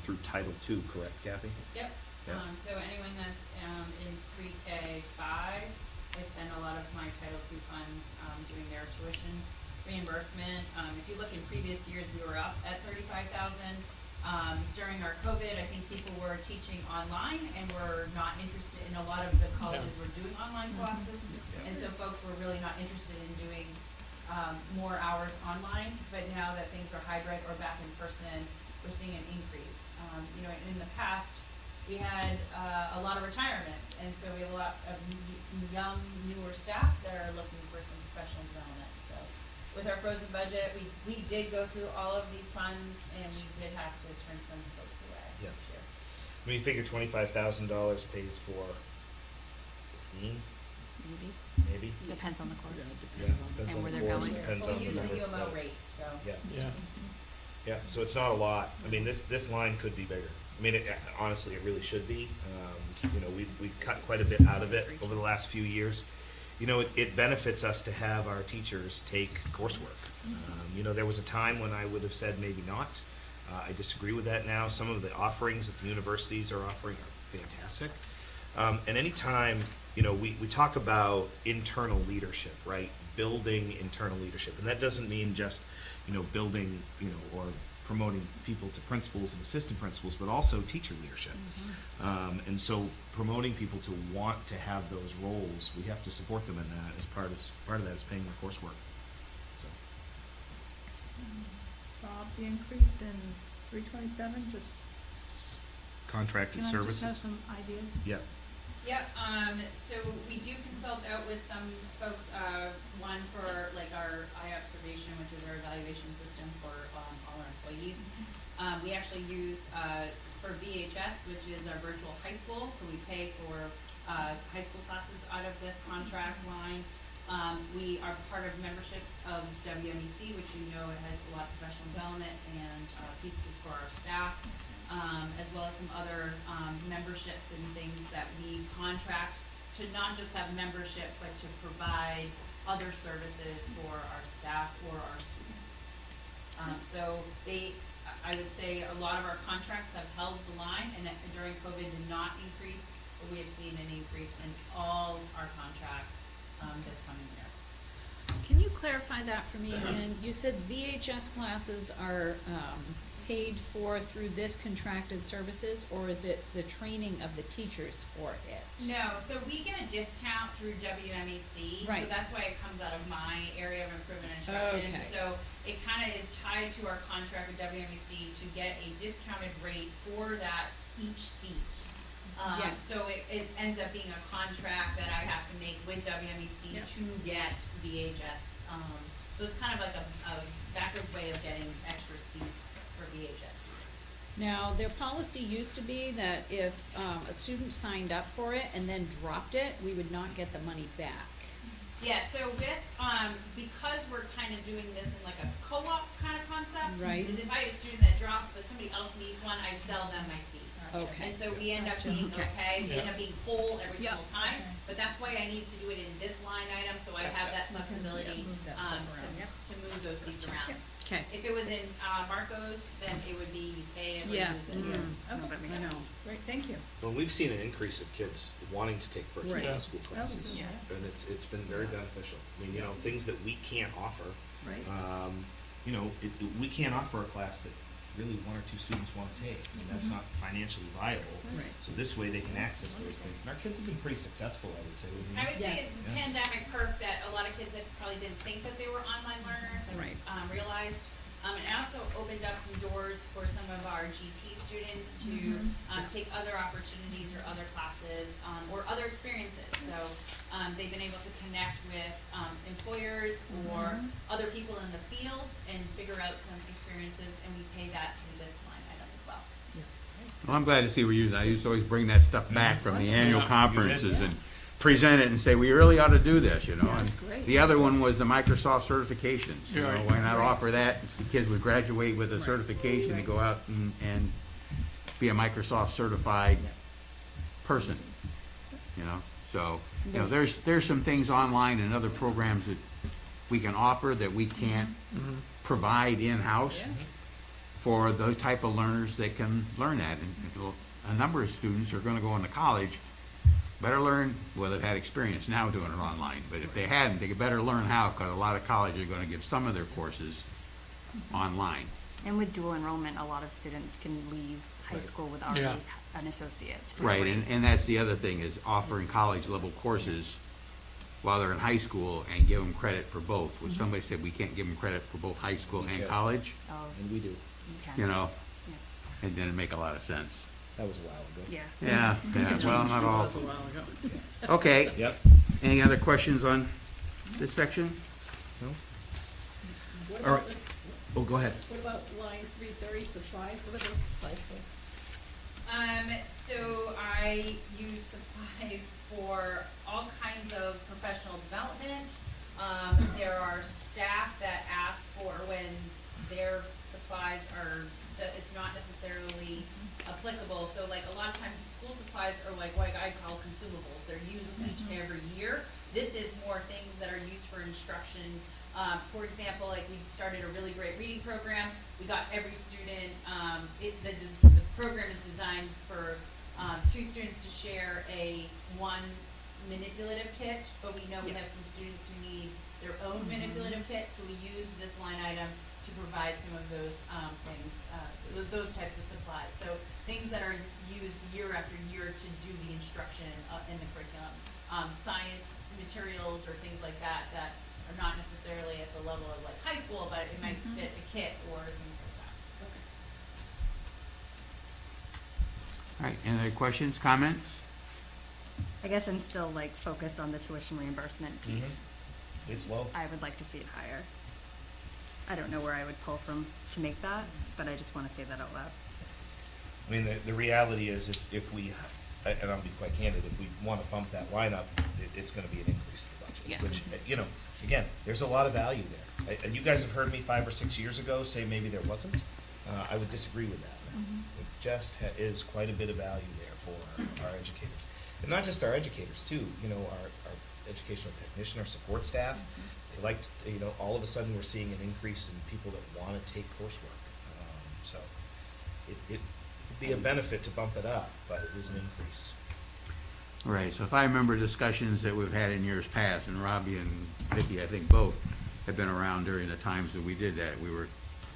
through Title II, correct, Kathy? Yep. Yeah. So anyone that's in pre-K 5, I spend a lot of my Title II funds doing their tuition reimbursement. If you look in previous years, we were up at $35,000. During our COVID, I think people were teaching online and were not interested in a lot of the colleges were doing online classes. And so folks were really not interested in doing more hours online. But now that things are hybrid or back in person, we're seeing an increase. You know, in the past, we had a lot of retirements, and so we have a lot of young, newer staff that are looking for some professional development. So with our frozen budget, we did go through all of these funds, and we did have to turn some folks away Yeah. this year. I mean, you figure $25,000 pays for 15, maybe? Depends on the course. Yeah, depends And on where the they're course, going. depends Well, on we the use the number of UMO credits. rate, so. Yeah, Yeah. yeah, so it's not a lot. I mean, this line could be bigger. I mean, honestly, it really should be. You know, we've cut quite a bit out of it over the last few years. You know, it benefits us to have our teachers take coursework. You know, there was a time when I would have said maybe not. I disagree with that now. Some of the offerings that the universities are offering are fantastic. And anytime, you know, we talk about internal leadership, right? Building internal leadership. And that doesn't mean just, you know, building, you know, or promoting people to principals and assistant principals, but also teacher leadership. And so promoting people to want to have those roles, we have to support them in that. As part of that is paying their coursework. So. Bob, the increase in 327, just, Contracted can I just services. have some ideas? Yeah. Yep, so we do consult out with some folks, one for like our eye observation, which is our evaluation system for all our employees. We actually use for VHS, which is our virtual high school, so we pay for high school classes out of this contract line. We are part of memberships of WMEC, which you know has a lot of professional development and pieces for our staff. As well as some other memberships and things that we contract to not just have membership, but to provide other services for our staff or our students. So I would say a lot of our contracts have held the line, and during COVID did not increase, but we have seen an increase in all our contracts this coming year. Can you clarify that for me again? You said VHS classes are paid for through this contracted services, or is it the training of the teachers for it? No, so we get a discount through WMEC, Right. so that's why it comes out of my area of improvement instruction. Okay. So it kind of is tied to our contract with WMEC to get a discounted rate for that each seat. Yes. So it ends up being a contract that I have to make with WMEC Yep. to get VHS. So So it's kind of like a backwards way of getting extra seats for VHS students. Now, their policy used to be that if, a student signed up for it and then dropped it, we would not get the money back. Yeah, so with, because we're kind of doing this in like a co-op kind of concept. Right. Is if I have a student that drops, but somebody else needs one, I sell them my seat. Okay. And so we end up being okay, we end up being whole every Yeah. single time, but that's why I need to do it in this line item, so I have that flexibility, to move those seats around. Okay. If it was in, Marcos, then it would be pay and Yeah. reuse it here. I know. Great, thank you. Well, we've seen an increase of kids wanting to take virtual Right. high school classes, Yeah. and it's been very beneficial. I mean, you know, things that we can't offer, Right. You know, we can't offer a class that really one or two students want to take. I mean, that's not financially viable. Right. So this way they can access those things. And our kids have been pretty successful, I would say. wouldn't you? I would say Yeah. it's a Yeah. pandemic perk that a lot of kids that probably didn't think that they were online learners and Right. realized. And it also opened up some doors for some of our GT students to take other opportunities or other classes or other experiences. So they've been able to connect with employers or other people in the field and figure out some experiences, and we pay that through this line item as well. Well, I'm glad to see we're using, I used to always bring that stuff back from the annual Yeah. conferences and present it and say, we really ought to do this, you know? Yeah, And that's great. the other one was the Microsoft certifications, you know, Right. why not offer that? The kids would graduate with a certification and go out and be a Microsoft certified person, you know? So, you know, there's some things online and other programs that we can offer that we can't provide in-house for those type of learners that can learn that. And a number of students are gonna go into college, better learn, well, they've had experience now doing it online, but if they hadn't, they could better learn how, because a lot of colleges are gonna give some of their courses online. And with dual enrollment, a lot of students can leave high school with already Yeah. an associate's. for Right, free. and that's the other thing, is offering college-level courses while they're in high school and give them credit for both. When somebody said we can't give them credit for both high school and can. college, Oh, And we do. you can. you know, Yeah. it didn't make a lot of sense. That was a while ago. Yeah. Yeah, well, not all. That was a while ago. Okay, Yep. any other questions on this section? What All right. about, Oh, go ahead. what about line 330 supplies? What are those supplies for? So I use supplies for all kinds of professional development. There are staff that ask for when their supplies are, that it's not necessarily applicable. So like a lot of times school supplies are like what I call consumables. They're used each and every year. This is more things that are used for instruction. For example, like we started a really great reading program. We got every student, the program is designed for 2 students to share one manipulative kit, but we know we have some students who need their own manipulative kit, so we use this line item to provide some of those things, those types of supplies. So things that are used year after year to do the instruction in the curriculum. Science materials or things like that that are not necessarily at the level of like high school, but it might fit a kit or things like that. All right, any other questions, comments? I guess I'm still like focused on the tuition reimbursement piece. It's low. I would like to see it higher. I don't know where I would pull from to make that, but I just want to say that out loud. I mean, the reality is if we, and I'll be quite candid, if we want to bump that line up, it's going to be an increase in the budget. Yeah. Which, you know, again, there's a lot of value there. And you guys have heard me 5 or 6 years ago say maybe there wasn't. I would disagree with that. It just is quite a bit of value there for our educators. And not just our educators too, you know, our educational technician, our support staff. They like, you know, all of a sudden we're seeing an increase in people that want to take coursework. So it would be a benefit to bump it up, but it is an increase. All right, so if I remember discussions that we've had in years past, and Robbie and Vicki, I think both, have been around during the times that we did that, we were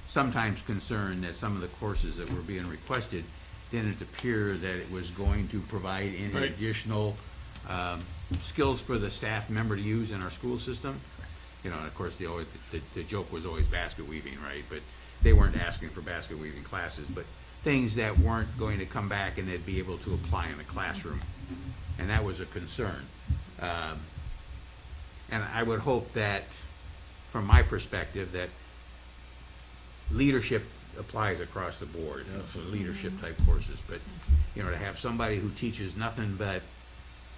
sometimes concerned that some of the courses that were being requested didn't appear that it was going to provide any Right. additional skills for the staff member to use in our school system. You know, and of course, the joke was always basket weaving, right? But they weren't asking for basket weaving classes, but things that weren't going to come back and they'd be able to apply in the classroom. And that was a concern. And I would hope that from my perspective, that leadership applies across the board, so leadership type courses, but, you know, to have somebody who teaches nothing but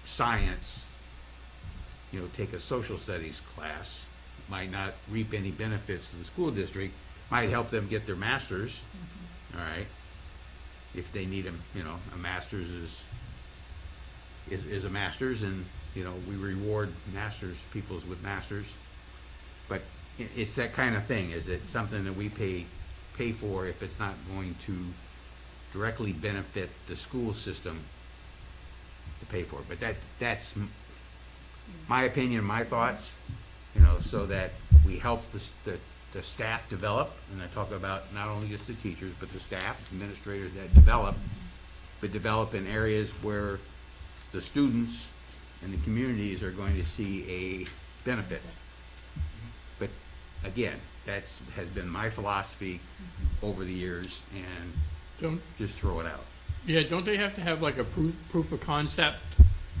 science, you know, take a social studies class, might not reap any benefits to the school district, might help them get their masters, all right? If they need them, you know, a master's is a master's, and, you know, we reward masters, peoples with masters. But it's that kind of thing. Is it something that we pay for if it's not going to directly benefit the school system to pay for it? But that's my opinion, my thoughts, you know, so that we help the staff develop, and I talk about not only just the teachers, but the staff, administrators that develop, but develop in areas where the students and the communities are going to see a benefit. But again, has been my philosophy over the years, and Don't, just throw it out. yeah, don't they have to have like a proof of concept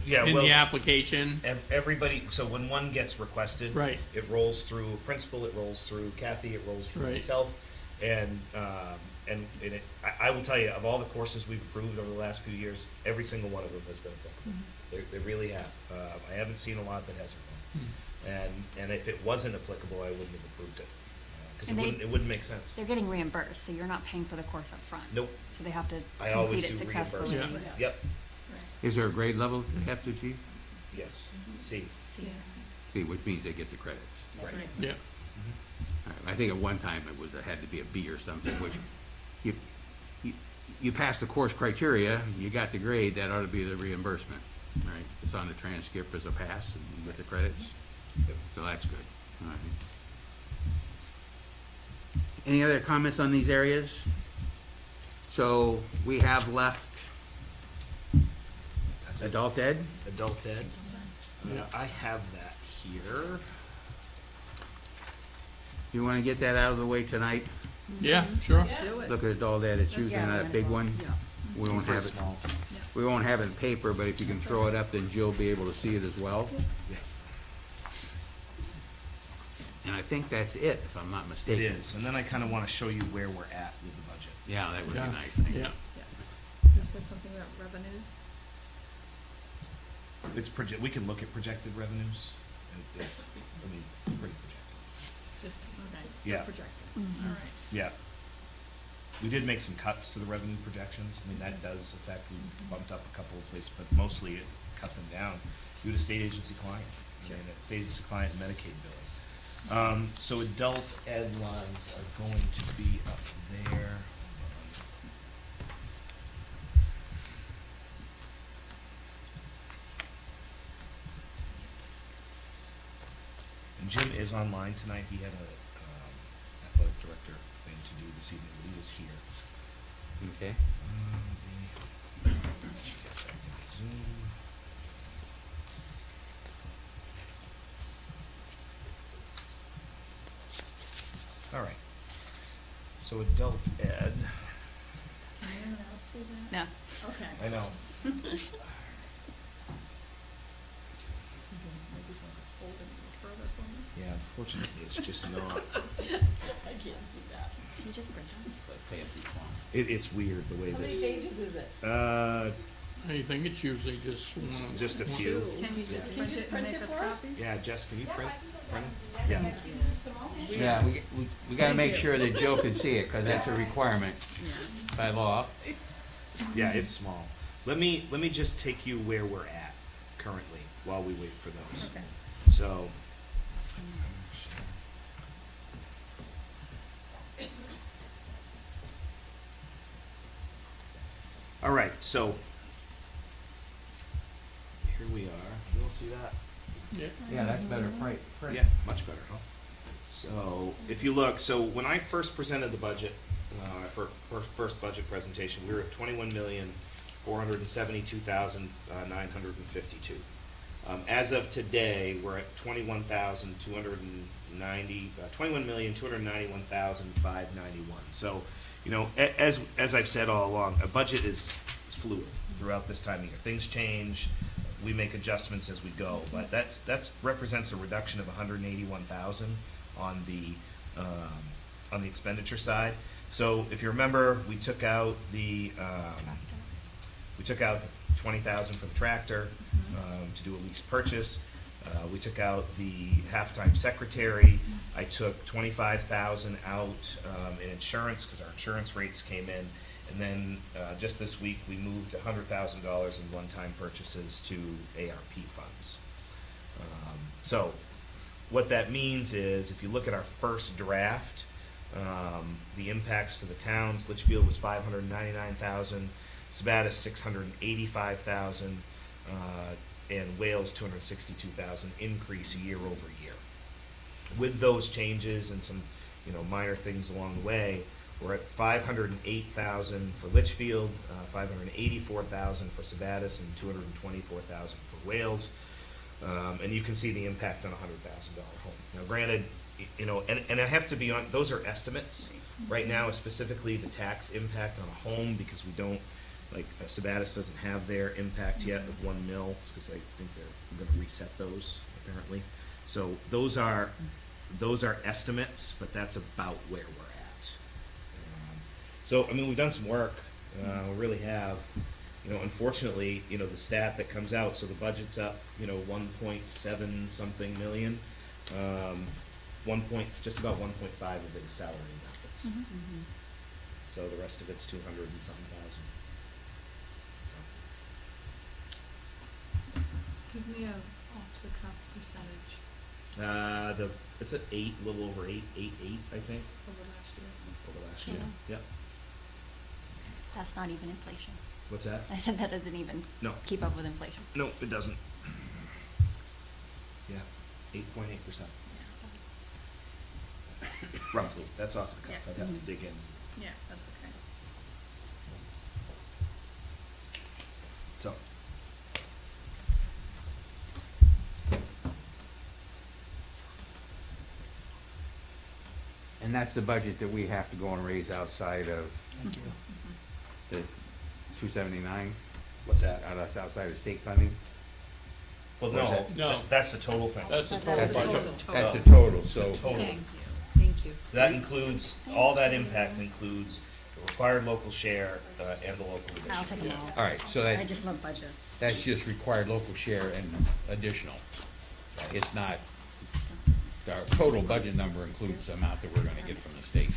Yeah, in well, the application? everybody, so when one gets requested, Right. it rolls through principal, it rolls through Kathy, it rolls through Right. myself, and I will tell you, of all the courses we've approved over the last few years, every single one of them has been applicable. They really have. I haven't seen a lot that hasn't been. And if it wasn't applicable, I wouldn't have approved it, because And it wouldn't make sense. They're getting reimbursed, so you're not paying for the course up front. Nope. So they have to I always complete it do successfully. reimbursement. Yep, Is there a grade level they have to achieve? yes, see, See, which means they get the credits. right. Yeah. I think at one time it had to be a B or something, which you pass the course criteria, you got the grade, that ought to be the reimbursement, right? It's on the transcript as a pass, and you get the credits, so that's good. All right. Any other comments on these areas? So we have left That's it. adult ed. Adult ed. Yeah. I have that here. You want to get that out of the way tonight? Yeah, sure. Look at adult ed, it's usually Yeah, not a might big as well. one. Yeah. We won't have it, Small. we won't have it in paper, but if you can throw it up, then Jill will be able to see it as well. Yeah. And I think that's it, if I'm not It mistaken. is, and then I kind of want to show you where we're at with the budget. Yeah, that would be Yeah. nice. Thank you. Yeah. You said something about revenues? It's we can look at projected revenues. It's, I mean, pretty projected. Just, okay, Yeah. still projected, Mhm. all right. Yeah. We did make some cuts to the revenue projections. I mean, that does affect, we bumped up a couple of places, but mostly it cut them down due to state agency client. I mean, state agency client and Medicaid billing. So adult ed lines are going to be up there. And Jim is online tonight. He had a athletic director thing to do this evening, but he is here. Okay. Get back into Zoom. All right. So adult ed, Anyone else do that? No. Okay. I know. Maybe if I could hold it a little further for me. Yeah, unfortunately, it's just not. I can't see that. Can you just bring them? It's weird the way How many this. pages is it? I think it's usually just one. Just a few. Can you just print it and make us copies? Yeah, Jess, can you print? Print it? Yeah, Yeah. in just a moment. Yeah, we gotta make sure that Jill can see it, because that's a requirement by law. Yeah, it's small. Let me just take you where we're at currently while we wait for those. Okay. So. All right, so here we are. You all see that? Yeah. Yeah, that's better, right, Yeah, much better, huh? So, if you look, so when I first presented the budget, first budget presentation, we were at 21,472,952. As of today, we're at 21,291,591. So, you know, as I've said all along, a budget is fluid throughout this time of year. Things change, we make adjustments as we go, but that's represents a reduction of 181,000 on the expenditure side. So if you remember, we took out the 20,000 for the tractor to do a lease purchase. We took out the halftime secretary. I took 25,000 out in insurance because our insurance rates came in. And then just this week, we moved $100,000 in one-time purchases to ARP funds. So what that means is, if you look at our first draft, the impacts to the towns, Litchfield was 599,000, Sabattis 685,000, and Wales 262,000 increase year over year. With those changes and some, minor things along the way, we're at 508,000 for Litchfield, 584,000 for Sabattis, and 224,000 for Wales. And you can see the impact on a $100,000 home. Now, granted, and I have to be on, those are estimates. Right now, specifically the tax impact on a home, because we don't, like, Sabattis doesn't have their impact yet of 1 mil, because I think they're going to reset those, apparently. So those are estimates, but that's about where we're at. So, we've done some work. We really have. Unfortunately, the stat that comes out, so the budget's up, 1.7 something million. Just about 1.5 of it is salary and benefits. So the rest of it's 200 and something thousand. Give me a off the cuff percentage It's at 8, a little over 8, I think, over last year. over last year. Yeah. Yep. That's not even inflation. What's that? I said that doesn't even No. keep up with inflation. No, it doesn't. Yeah, 8.8%. Roughly. That's off the cuff. Yeah. I'd have to dig in. Yeah, that's okay. So. And that's the budget that we have to go and raise outside of Thank you. the 279, What's that? outside of state funding? Well, Or is no, that- No. that's the total thing. That's the That's total the budget. total. That's the total, so. The total. Thank you, thank you. That includes, all that impact includes the required local share and the local I'll addition. take them all. All right, so I that, just love budgets. that's just required local share and additional. It's not, our total budget number includes the amount that we're gonna get from the state.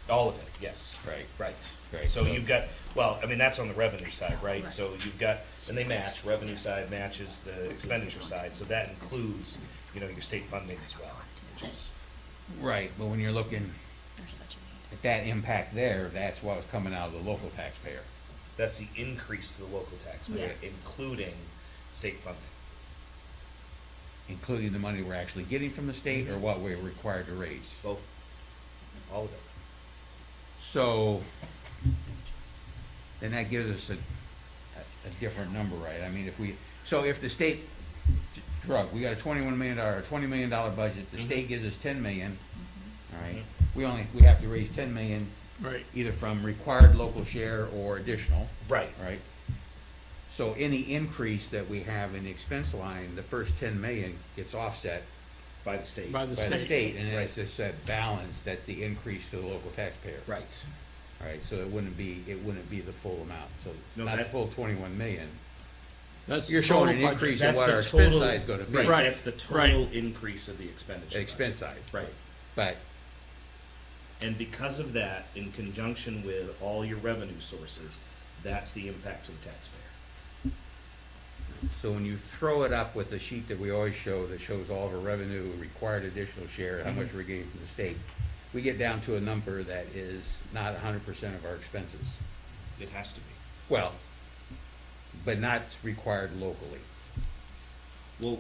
All of it, yes. Right. Right. Right, So so- you've got, well, that's on the revenue side, right? Right. So you've got, and they match, revenue side matches the expenditure side, so that includes, your state funding as well, which is, Right, but when you're looking They're such a need. at that impact there, that's what's coming out of the local taxpayer. that's the increase to the local taxpayer, Yes. including state funding. Including the money we're actually getting from the state or what we're required to raise. Both, all of it. So, then that gives us a different number, right? If the state, we got a $21 million, $20 million budget, the state gives us 10 million, all right? We have to raise 10 million Right. either from required local share or additional, Right. right? So any increase that we have in the expense line, the first 10 million gets offset By the state. By the by the state. state, and as I said, balance, that's the increase to the local taxpayer. Right. All right, so it wouldn't be the full amount, so No, not the that- full 21 million. That's the You're showing total an budget. increase in That's what the our expense total- side is gonna be. Right, Right, that's the right. total increase of the expenditure. Expense budget. side. Right. But, And because of that, in conjunction with all your revenue sources, that's the impact to the taxpayer. so when you throw it up with the sheet that we always show, that shows all of our revenue, required additional share, how much we're getting from the state, we get down to a number that is not 100% of our expenses. It has to be. Well, but not required locally, Well,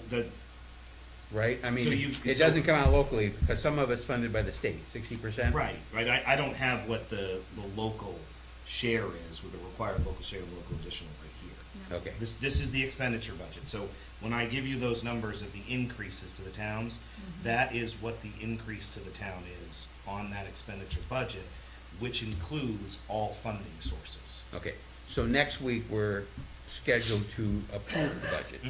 right? I So mean, you've- it so- doesn't come out locally, because some of it's funded by the state, 60%? right. I don't have what the local share is with the required local share and local additional right here. Okay. This is the expenditure budget. So when I give you those numbers of the increases to the towns, that is what the increase to the town is on that expenditure budget, which includes all funding sources. Okay, so next week, we're scheduled to approve the budget.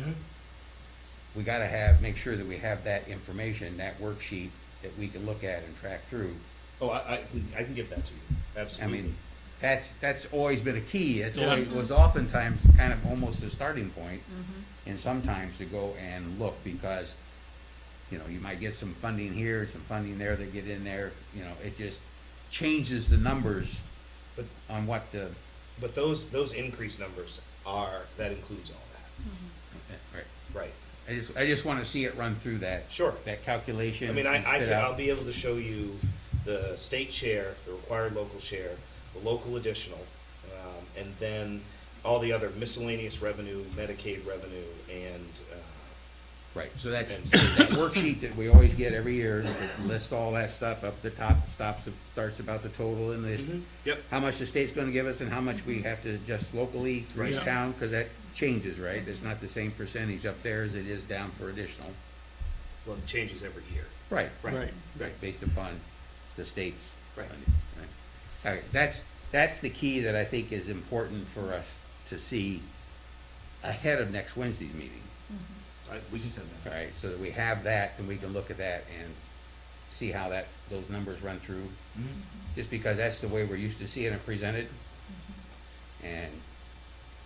We gotta make sure that we have that information, that worksheet, that we can look at and track through. Oh, I can give that to you, I absolutely. mean, that's always been a key. It's Yeah. always, was oftentimes kind of almost a starting point, and sometimes to go and look, because, you know, you might get some funding here, some funding there that get in there, you know, it just changes the numbers But, on what the, but those increased numbers that includes all that, right. right? I just wanna see it run through that. Sure. That calculation. I mean, and spit out. I'll be able to show you the state share, the required local share, the local additional, and then all the other miscellaneous revenue, Medicaid revenue, and, Right, so that's, And- that worksheet that we always get every year, that lists all that stuff up the top, starts about the total and lists yep, how much the state's gonna give us and how much we have to adjust locally for each Right. town, cause that changes, right? It's not the same percentage up there as it is down for additional. well, it changes every year. Right, Right. right, based upon the state's Right. funding, right. All right, that's the key that I think is important for us to see ahead of next Wednesday's meeting. We can send All that. right, so that we have that, and we can look at that and see how those numbers run through. Just because that's the way we're used to seeing it presented. And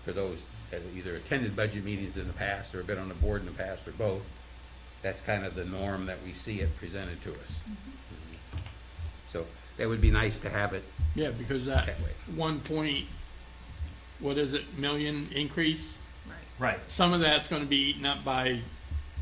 for those that have either attended budget meetings in the past, or been on the board in the past, or both, that's kind of the norm that we see it presented to us. So that would be nice to have it Yeah, because that that way. 1 million increase, Right. some of that's gonna be eaten up by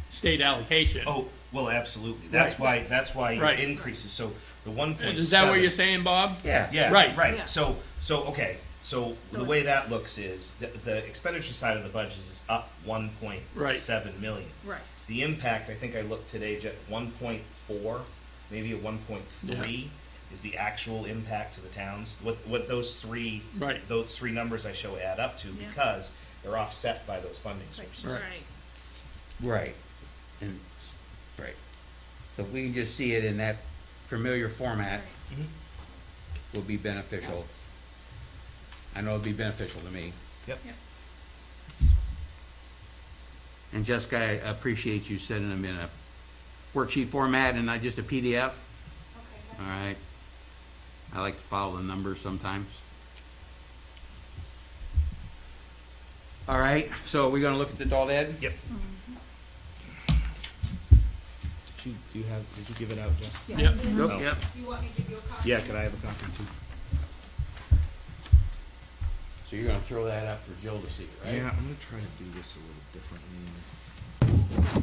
state allocation. Oh, well, absolutely. That's why it Right. increases. So the 1.7. Is that what you're saying, Bob? Yeah. Yeah, Right. right. Yeah. So okay. So the way that looks is the expenditure side of the budget is up 1.7 million. Right. The impact, I think I looked today, Jet, 1.4, maybe a 1.3 is the actual impact to the towns. What those three Right. numbers I show add up to, Yeah. because they're offset by those funding sources. Right. Right, and, right. So if we can just see it in that familiar format, Mhm. will be beneficial. I know it'll be beneficial to me. Yep. And Jessica, I appreciate you sending them in a worksheet format and not just a PDF. All right. I like to follow the numbers sometimes. All right, so we're gonna look at the doll ed? Yep. Did you give it out, Jeff? Yep. Yep, Oh. yep. You want me to give you a copy? Yeah, could I have a copy too? So you're gonna throw that up for Jill to see, right? Yeah, I'm gonna try to do this a little differently.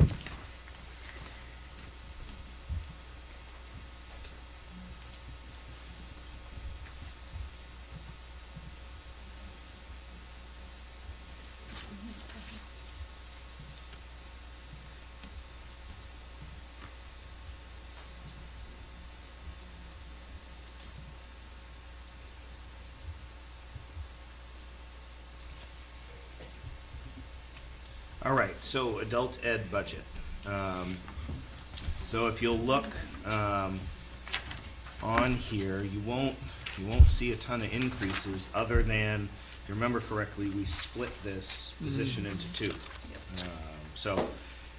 All right, so adult ed budget. So if you'll look on here, you won't see a ton of increases, other than, if you remember correctly, we split this position into two. So,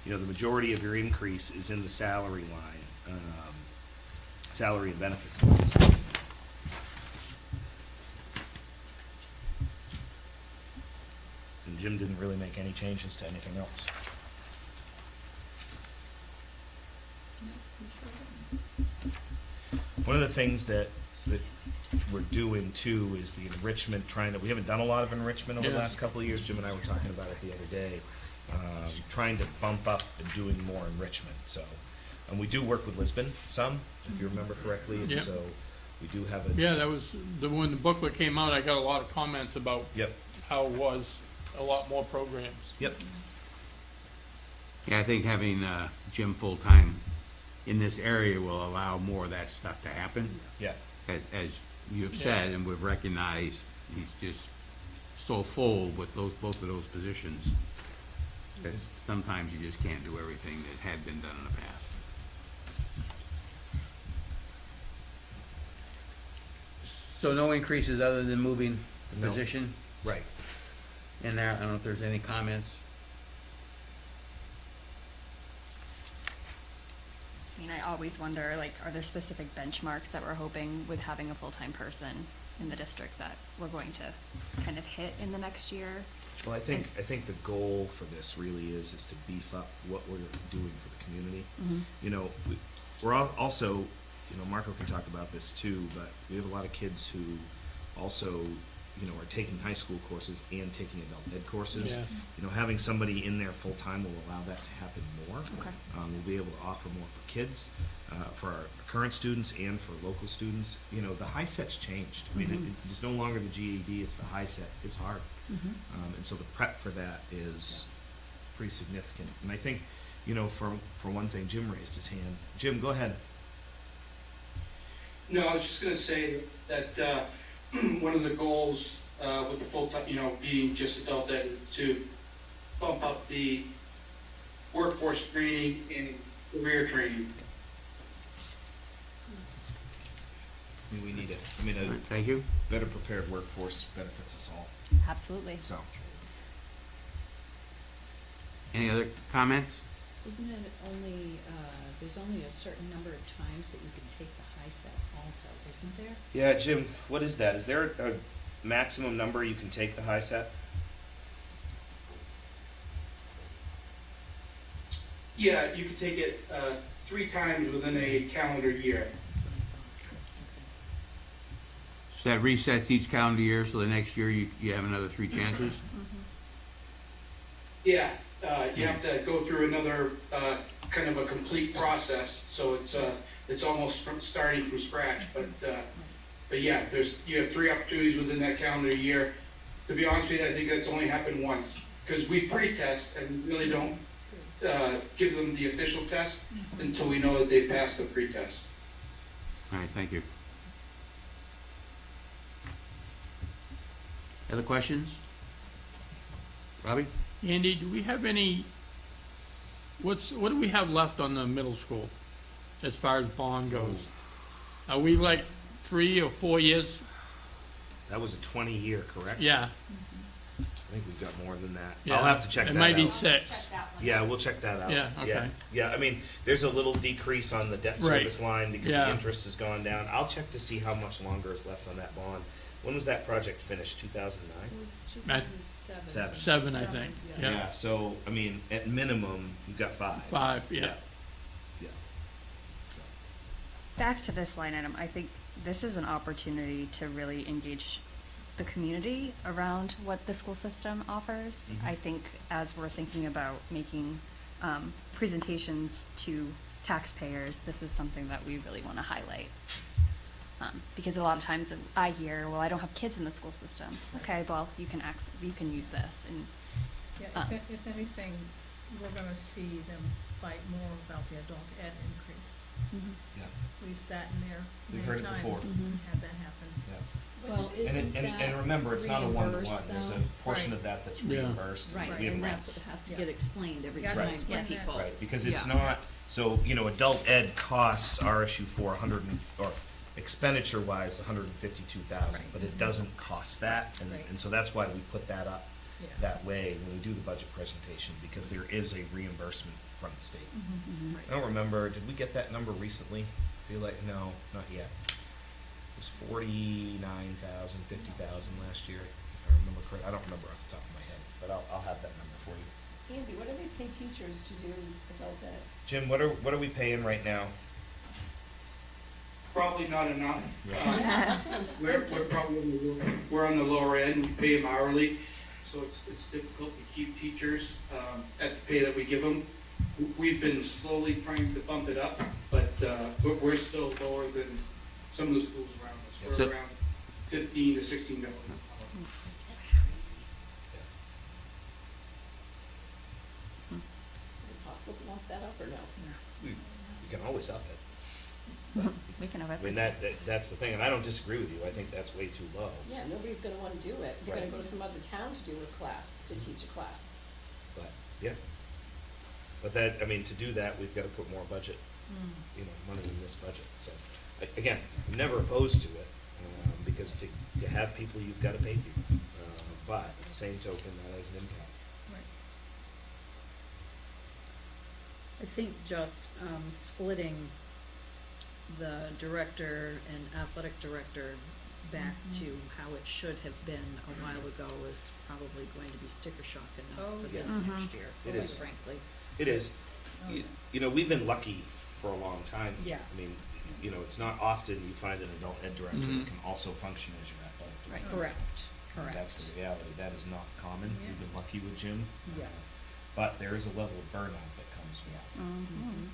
you know, the majority of your increase is in the salary line, salary and benefits lines. And Jim didn't really make any changes to anything else. One of the things that we're doing too is the enrichment, we haven't done a lot of enrichment over the Yeah. last couple of years. Jim and I were talking about it the other day. Trying to bump up and doing more enrichment, so. And we do work with Lisbon some, if you remember correctly, and Yep. so we do have a. Yeah, that was, when the booklet came out, I got a lot of comments about Yep, how it was a lot more programs. yep, Yeah, I think having Jim full-time in this area will allow more of that stuff to happen. yeah. As you've said, and we've recognized, he's just so full with both of those positions, that sometimes you just can't do everything that had been done in the past. So no increases other than moving the No. position Right. in there? I don't know if there's any comments. mean, I always wonder, like, are there specific benchmarks that we're hoping with having a full-time person in the district that we're going to kind of hit in the next year? Well, I think the goal for this really is to beef up what we're doing for the community. Mhm. You know, we're also, you know, Marco can talk about this too, but we have a lot of kids who also, you know, are taking high school courses and taking adult ed courses. Yeah. You know, having somebody in there full-time will allow that to happen more. Okay. We'll be able to offer more for kids, for our current students and for local students. You know, the high set's changed. I mean, Mhm. it's no longer the GED, it's the high set. It's hard. Mhm. And so the prep for that is pretty significant. And I think, you know, for one thing, Jim raised his hand. Jim, go ahead. No, I was just gonna say that, one of the goals, with the full-time, you know, being just adult ed, is to bump up the workforce training and career training. I mean, we need it. I mean, All right, a thank you. better prepared workforce benefits us all, Absolutely. so. Any other comments? Isn't it only, there's only a certain number of times that you can take the high set also, isn't there? Yeah, Jim, what is that? Is there a maximum number you can take the high set? Yeah, you could take it, 3 times within a calendar year. So that resets each calendar year, so the next year you have another 3 chances? Yeah, you have to go through another, kind of a complete process, so it's almost starting from scratch, but yeah, you have 3 opportunities within that calendar year. To be honest with you, I think that's only happened once, because we pre-test and really don't, give them the official test until we know that they passed the pre-test. All right, thank you. Other questions? Robbie? Andy, do we have any, what do we have left on the middle school as far as bond goes? Are we like 3 or 4 years? That was a 20-year, correct? Yeah, I think we've got more than that. yeah. I'll have to check that out. It might be Check 6. that one Yeah, out. we'll check that out. Yeah, okay. Yeah, I mean, there's a little decrease on the debt Right. service line because the Yeah. interest has gone down. I'll check to see how much longer is left on that bond. When was that project finished? 2009? It was I- 2007. 7. 7, I think, Yeah. yeah. So, I mean, at minimum, you've got 5. 5, yeah. Yeah. So, Back to this line item, I think this is an opportunity to really engage the community around what the school system offers. Mhm. I think as we're thinking about making presentations to taxpayers, this is something that we really want to highlight. Because a lot of times I hear, well, I don't have kids in the school system. Okay, well, you can use this, and Yeah, if anything, we're gonna see them fight more about the adult ed increase. yeah. We've sat in there We've many heard it times before. and had that happen. Yeah. Well, isn't that And remember, it's not a reimbursed, one-to-one. There's a though? portion Right. of that that's Yeah. reimbursed. Right, We have and grants. that's what has to Yeah. get explained every Yeah. time Right. to Yes. people. Right, because it's Yeah. not, so, you know, adult ed costs RSU4 or expenditure-wise, 152,000, Right. but it doesn't cost that, Right. and so that's why we put that up Yeah. that way when we do the budget presentation, because there is a reimbursement from the state. I don't remember, did we get that number recently? Feel like, no, not yet. It was 49,000, 50,000 last year, if I remember correctly. I don't remember off the top of my head, but I'll have that number for you. Andy, what do they pay teachers to do adult ed? Jim, what are we paying right now? Probably not enough. Yeah. We're on the lower end, we pay them hourly, so it's difficult to keep teachers, at the pay that we give them. We've been slowly trying to bump it up, but, we're still lower than some of the schools around us. So- We're around $15 to $16. Is it possible to bump that up or no? We can always up it. we can have I mean, that's the thing, and I don't disagree with you. I think that's way too low. Yeah, nobody's gonna wanna do it. They're gonna Right. go to some other town to do a class, to teach a class. But, yeah. But that, I mean, to do that, we've got to put more budget, you know, money in this budget. So, again, I'm never opposed to it, because to have people, you've got to pay people. But at the same token, that has an impact. Right. I think just splitting the director and athletic director back to how it should have been a while ago is probably going to be sticker shock enough for this yeah. next year, It quite is. frankly. It is. You know, we've been lucky for a long time. Yeah. I mean, you know, it's not often you find an adult ed director that can also function as your athletic director. Correct, And that's correct. the reality. That is not common. Yeah. We've been lucky with Jim. Yeah. But there is a level of burnout that comes with that. Mm-hmm.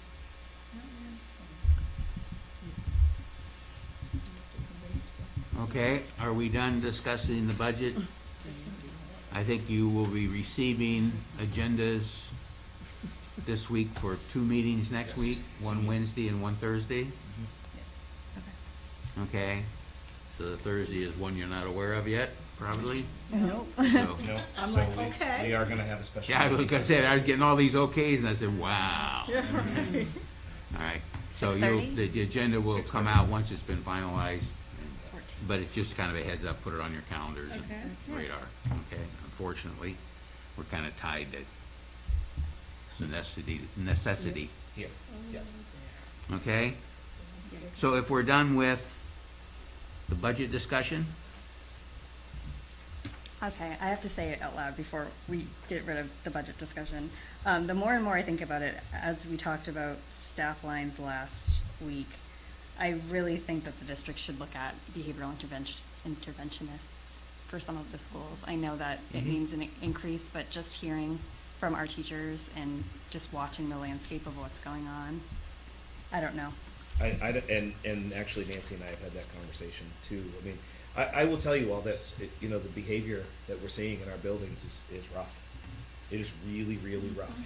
Okay, are we done discussing the budget? I think you will be receiving agendas this week for 2 meetings next Yes. week, one Wednesday and one Thursday. Okay, so the Thursday is one you're not aware of yet, probably? Nope. So- No, I'm so like, we, okay. we are gonna have a special. Yeah, meeting. like I said, I was getting all these okays and I said, wow. All right, so you'll, 6:30? the agenda will come 6:30. out once it's been finalized, 14. but it's just kind of a heads up, put it on your calendars and Okay. radar, okay? Unfortunately, we're kind of tied to necessity, Here, yeah. okay? So if we're done with the budget discussion, Okay, I have to say it out loud before we get rid of the budget discussion. The more and more I think about it, as we talked about staff lines last week, I really think that the district should look at behavioral interventionists for some of the schools. I know that it means an increase, but just hearing from our teachers and just watching the landscape of what's going on, I don't know. And actually Nancy and I have had that conversation too. I mean, I will tell you all this, you know, the behavior that we're seeing in our buildings is rough. It is really, really rough.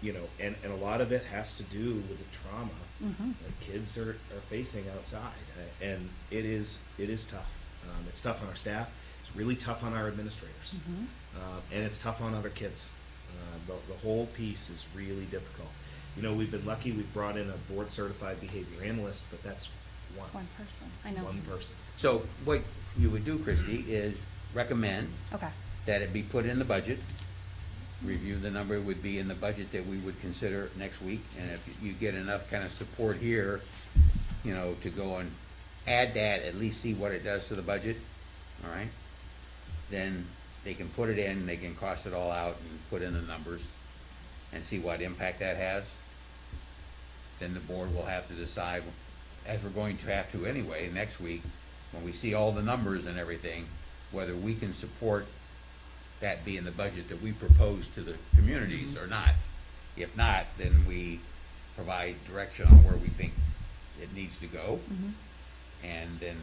You know, and a lot of it has to do with the trauma that kids are facing outside. And it is tough. It's tough on our staff. It's really tough on our administrators. And it's tough on other kids. The whole piece is really difficult. You know, we've been lucky, we've brought in a board-certified behavior analyst, but that's One person, I know. one person. so what you would do, Christie, is recommend Okay, that it be put in the budget. Review the number would be in the budget that we would consider next week, and if you get enough kind of support here, you know, to go and add that, at least see what it does to the budget, all right? Then they can put it in, they can cost it all out and put in the numbers and see what impact that has. Then the board will have to decide, as we're going to have to anyway, next week, when we see all the numbers and everything, whether we can support that be in the budget that we propose to the communities or not. If not, then we provide direction on where we think it needs to go. And then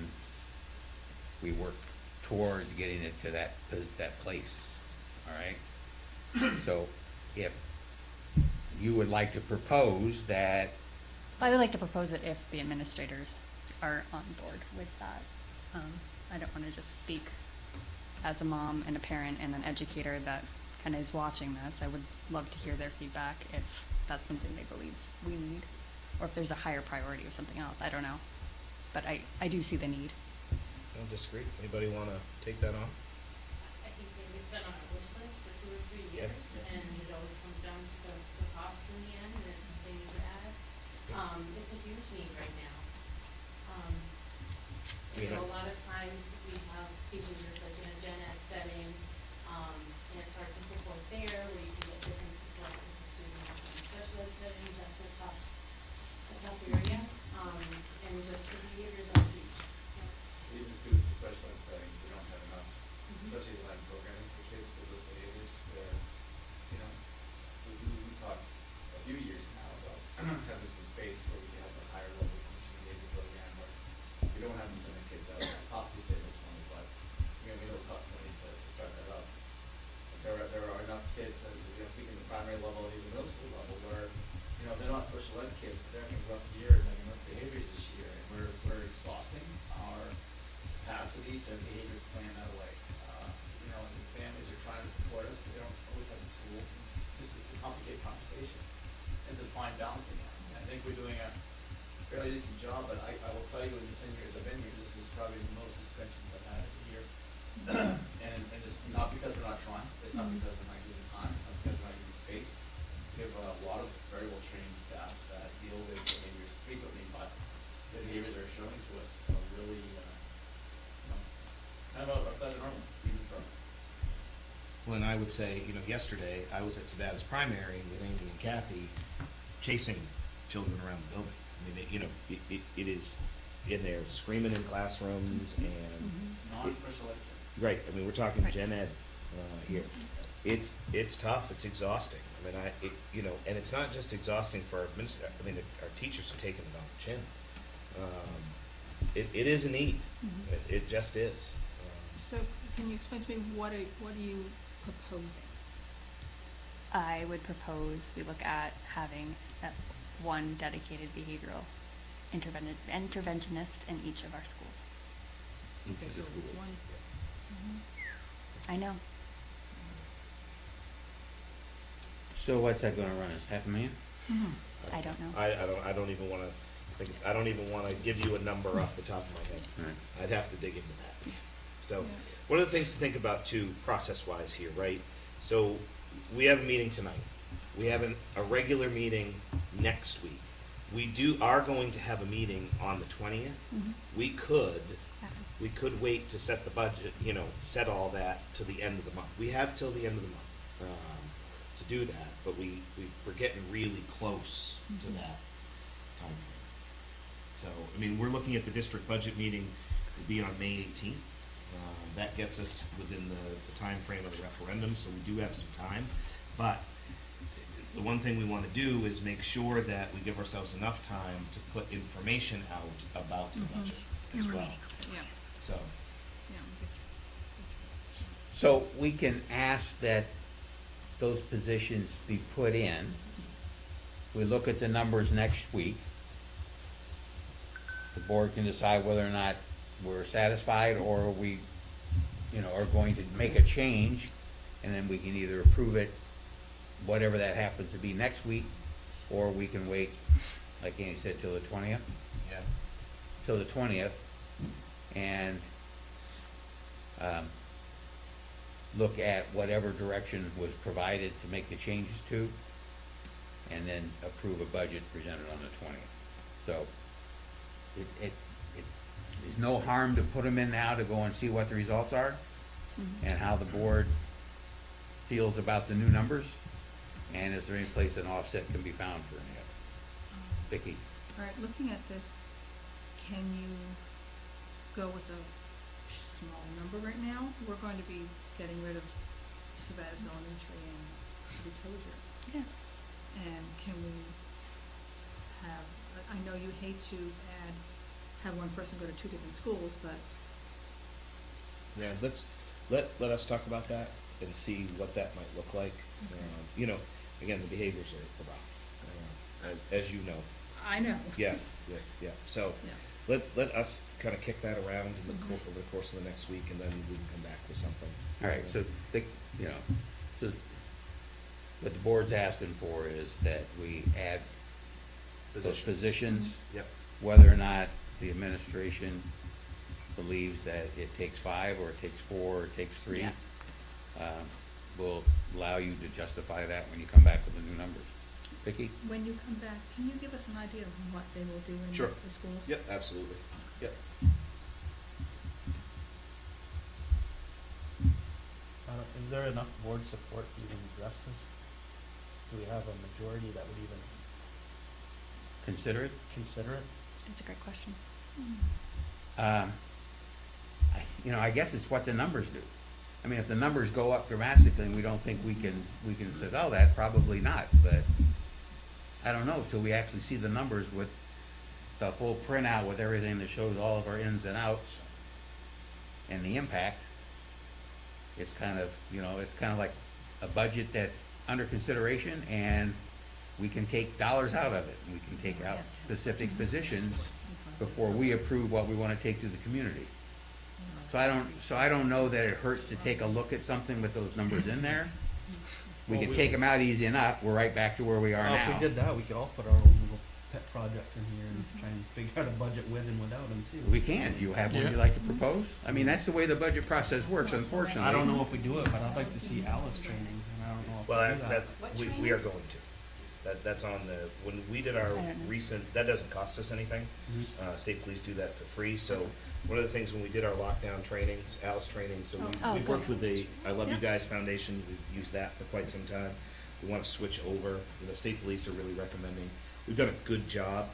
we work towards getting it to that place, all right? So if you would like to propose that, I would like to propose it if the administrators are on board with that. I don't want to just speak as a mom and a parent and an educator that kind of is watching this. I would love to hear their feedback if that's something they believe we need, or if there's a higher priority or something else. I don't know. But I do see the need. I don't disagree. Anybody want to take that on? I think that it's been on our wish list for 2 or 3 Yep. years, and it always comes down to the cost in the end, and it's something to add. It's a huge need right now. You know, a lot of times we have behaviors like in a gen ed setting, and it's hard to support there, where you can get different support with the students in special ed settings, that's a tough area, and the behaviors are huge. Even students in special ed settings, we don't have enough, especially design programming for kids with those behaviors where, you know, we talked a few years now about having some space where we can have a higher level functioning behavior program where we don't have to send the kids out, possibly save us money, but, you know, we know it costs money to start that up. But there are enough kids, and we have to speak in the primary level and even middle school level where, you know, they're not special ed kids, but they're having a rough year and having rough behaviors this year, and we're exhausting our capacity to behavior plan that way. You know, and the families are trying to support us, but they don't always have the tools. It's a complicated conversation. It's a fine balancing act. And I think we're doing a fairly decent job, but I will tell you, in the 10 years I've been here, this is probably the most suspensions I've had in a year. And it's not because we're not trying. It's not because we're not giving time. It's not because we're not giving space. We we have a lot of very well-trained staff that deal with behaviors frequently, but the behaviors they're showing to us are really, kind of outside of normal, even for us. Well, and I would say, yesterday, I was at Sabata's primary with Amy and Kathy, chasing children around the building. I mean, it is in there screaming in classrooms and. Non-special ed. Right, I mean, we're talking Right. gen ed, here. It's tough, it's exhausting. I mean, and it's not just exhausting for our our teachers are taking it on the chin. It is a need. It just is. So can you explain to me what are you proposing? I would propose we look at having one dedicated behavioral interventionist in each of our schools. Okay, so one. I know. So what's that gonna run us, $500,000? I don't know. I don't even wanna give you a number off the top of my head. Right. I'd have to dig into that. So, Yeah. one of the things to think about too, process-wise here, right? So, we have a meeting tonight. We have a regular meeting next week. We are going to have a meeting on the 20th. We could wait to set the budget, set all that to the end of the month. We have till the end of the month, to do that, but we're getting really close to that time frame. So, I mean, we're looking at the district budget meeting will be on May 18th. That gets us within the time frame of the referendum, so we do have some time. But the one thing we want to do is make sure that we give ourselves enough time to put information out about the budget as well. Yeah, So, yeah. So we can ask that those positions be put in. We look at the numbers next week. The board can decide whether or not we're satisfied or we, are going to make a change, and then we can either approve it, whatever that happens to be next week, or we can wait, like Andy said, till the 20th. yeah. Till the 20th, and look at whatever direction was provided to make the changes to, and then approve a budget presented on the 20th. So, there's no harm to put them in now to go and see what the results are, and how the board feels about the new numbers, and is there any place an offset can be found for any of it. Vicki? All right, looking at this, can you go with a small number right now? We're going to be getting rid of Savannah's Elementary and Utosier. Yeah. And can we have, I know you hate to have one person go to two different schools, but Yeah, let us talk about that and see what that might look like. Again, the behaviors are rough, as you know. I know. Yeah. So, Yeah. let us kind of kick that around over the course of the next week, and then we can come back with something. All right, so, so what the board's asking for is that we add those positions, Yep. whether or not the administration believes that it takes 5, or it takes 4, or it takes 3. Yeah. Will allow you to justify that when you come back with the new numbers. Vicki? When you come back, can you give us an idea of what they will do in Sure. the schools? Yep, absolutely. Yep. Is there enough board support to even address this? Do we have a majority that would even Consider it. consider it? That's a great question. I guess it's what the numbers do. I mean, if the numbers go up dramatically and we don't think we can say, oh, that, probably not, but I don't know, till we actually see the numbers with the full printout with everything that shows all of our ins and outs and the impact. It's kind of, like a budget that's under consideration, and we can take dollars out of it. We can take out specific positions before we approve what we want to take to the community. So I don't know that it hurts to take a look at something with those numbers in there. We Well, can take them out easy enough. We're right back to where we are Well, now. if we did that, we could all put our own little pet projects in here and try and figure out a budget with and without them too. We can. Do you have one you'd like to propose? I mean, that's the way the budget process works, unfortunately. I don't know if we do it, but I'd like to see Alice training, and I don't know if Well, we do that. we are going to. That's on the, when we did our I don't know. recent, that doesn't cost us anything. State police do that for free, so one of the things when we did our lockdown trainings, Alice training, so Oh, we've worked good. with the I Love You Guys Foundation, we've used that for quite some time. We want to switch over, the state police are really recommending, we've done a good job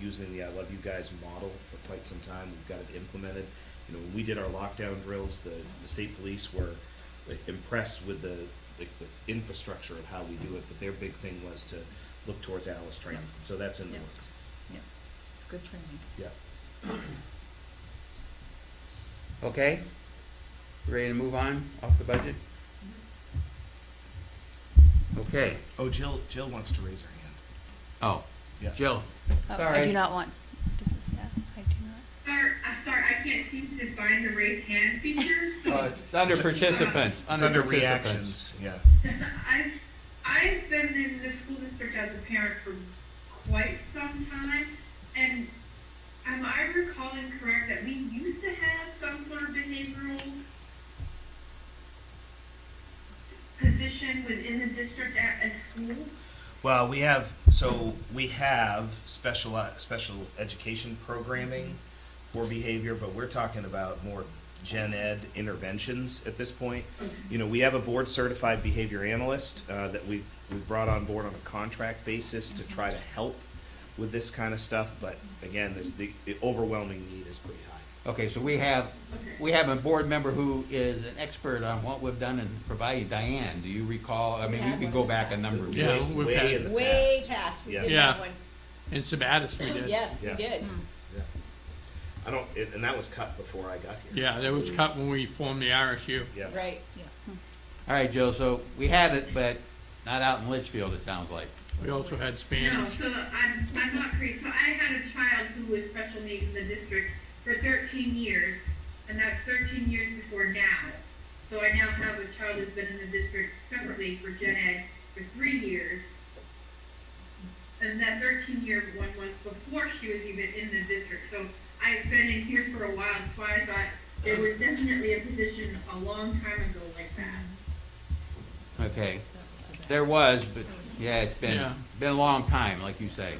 using the I Love You Guys model for quite some time, we've got it implemented. You know, when we did our lockdown drills, the state police were impressed with the infrastructure of how we do it, but their big thing was to look towards Alice training, so that's in the Yeah. works. Yeah, it's good training. Yeah. Okay? Ready to move on off the budget? Okay. Oh, Jill wants to raise her hand. Oh, Yeah. Jill. Oh, I Sorry. do not want, this is, yeah, I do not. Sorry, I can't seem to find the raise hand feature. It's under participants. It's under participants. reactions, yeah. I've been in the school district as a parent for quite some time, and am I recalling correct that we used to have some sort of behavioral position within the district at school? Well, we have special education programming for behavior, but we're talking about more gen ed interventions at this point. You know, we have a board certified behavior analyst that we've brought on board on a contract basis to try to help with this kind of stuff, but again, the overwhelming need is pretty high. Okay, so we have a board member who is an expert on what we've done and provided. Diane, do you recall? I mean, you can go back a number of Yeah, years. we've Way had- in the Way past. past, we Yeah. did Yeah. that one. In Sabatis we did. Yes, we Yeah. did. Yeah. And that was cut before I got here. Yeah, that was cut when we formed the RSU. Yeah. Right. All right, Jill, so we had it, but not out in Litchfield, it sounds like. We also had No, Spanish. so I'm not crazy. So I had a child who was special needs in the district for 13 years, and that's 13 years before now. So I now have a child who's been in the district separately for gen ed for 3 years. And that 13-year one was before she was even in the district. So I've been in here for a while, that's why I thought there was definitely a position a long time ago like that. Okay. There was, but yeah, it's Yeah. been a long time, like you say.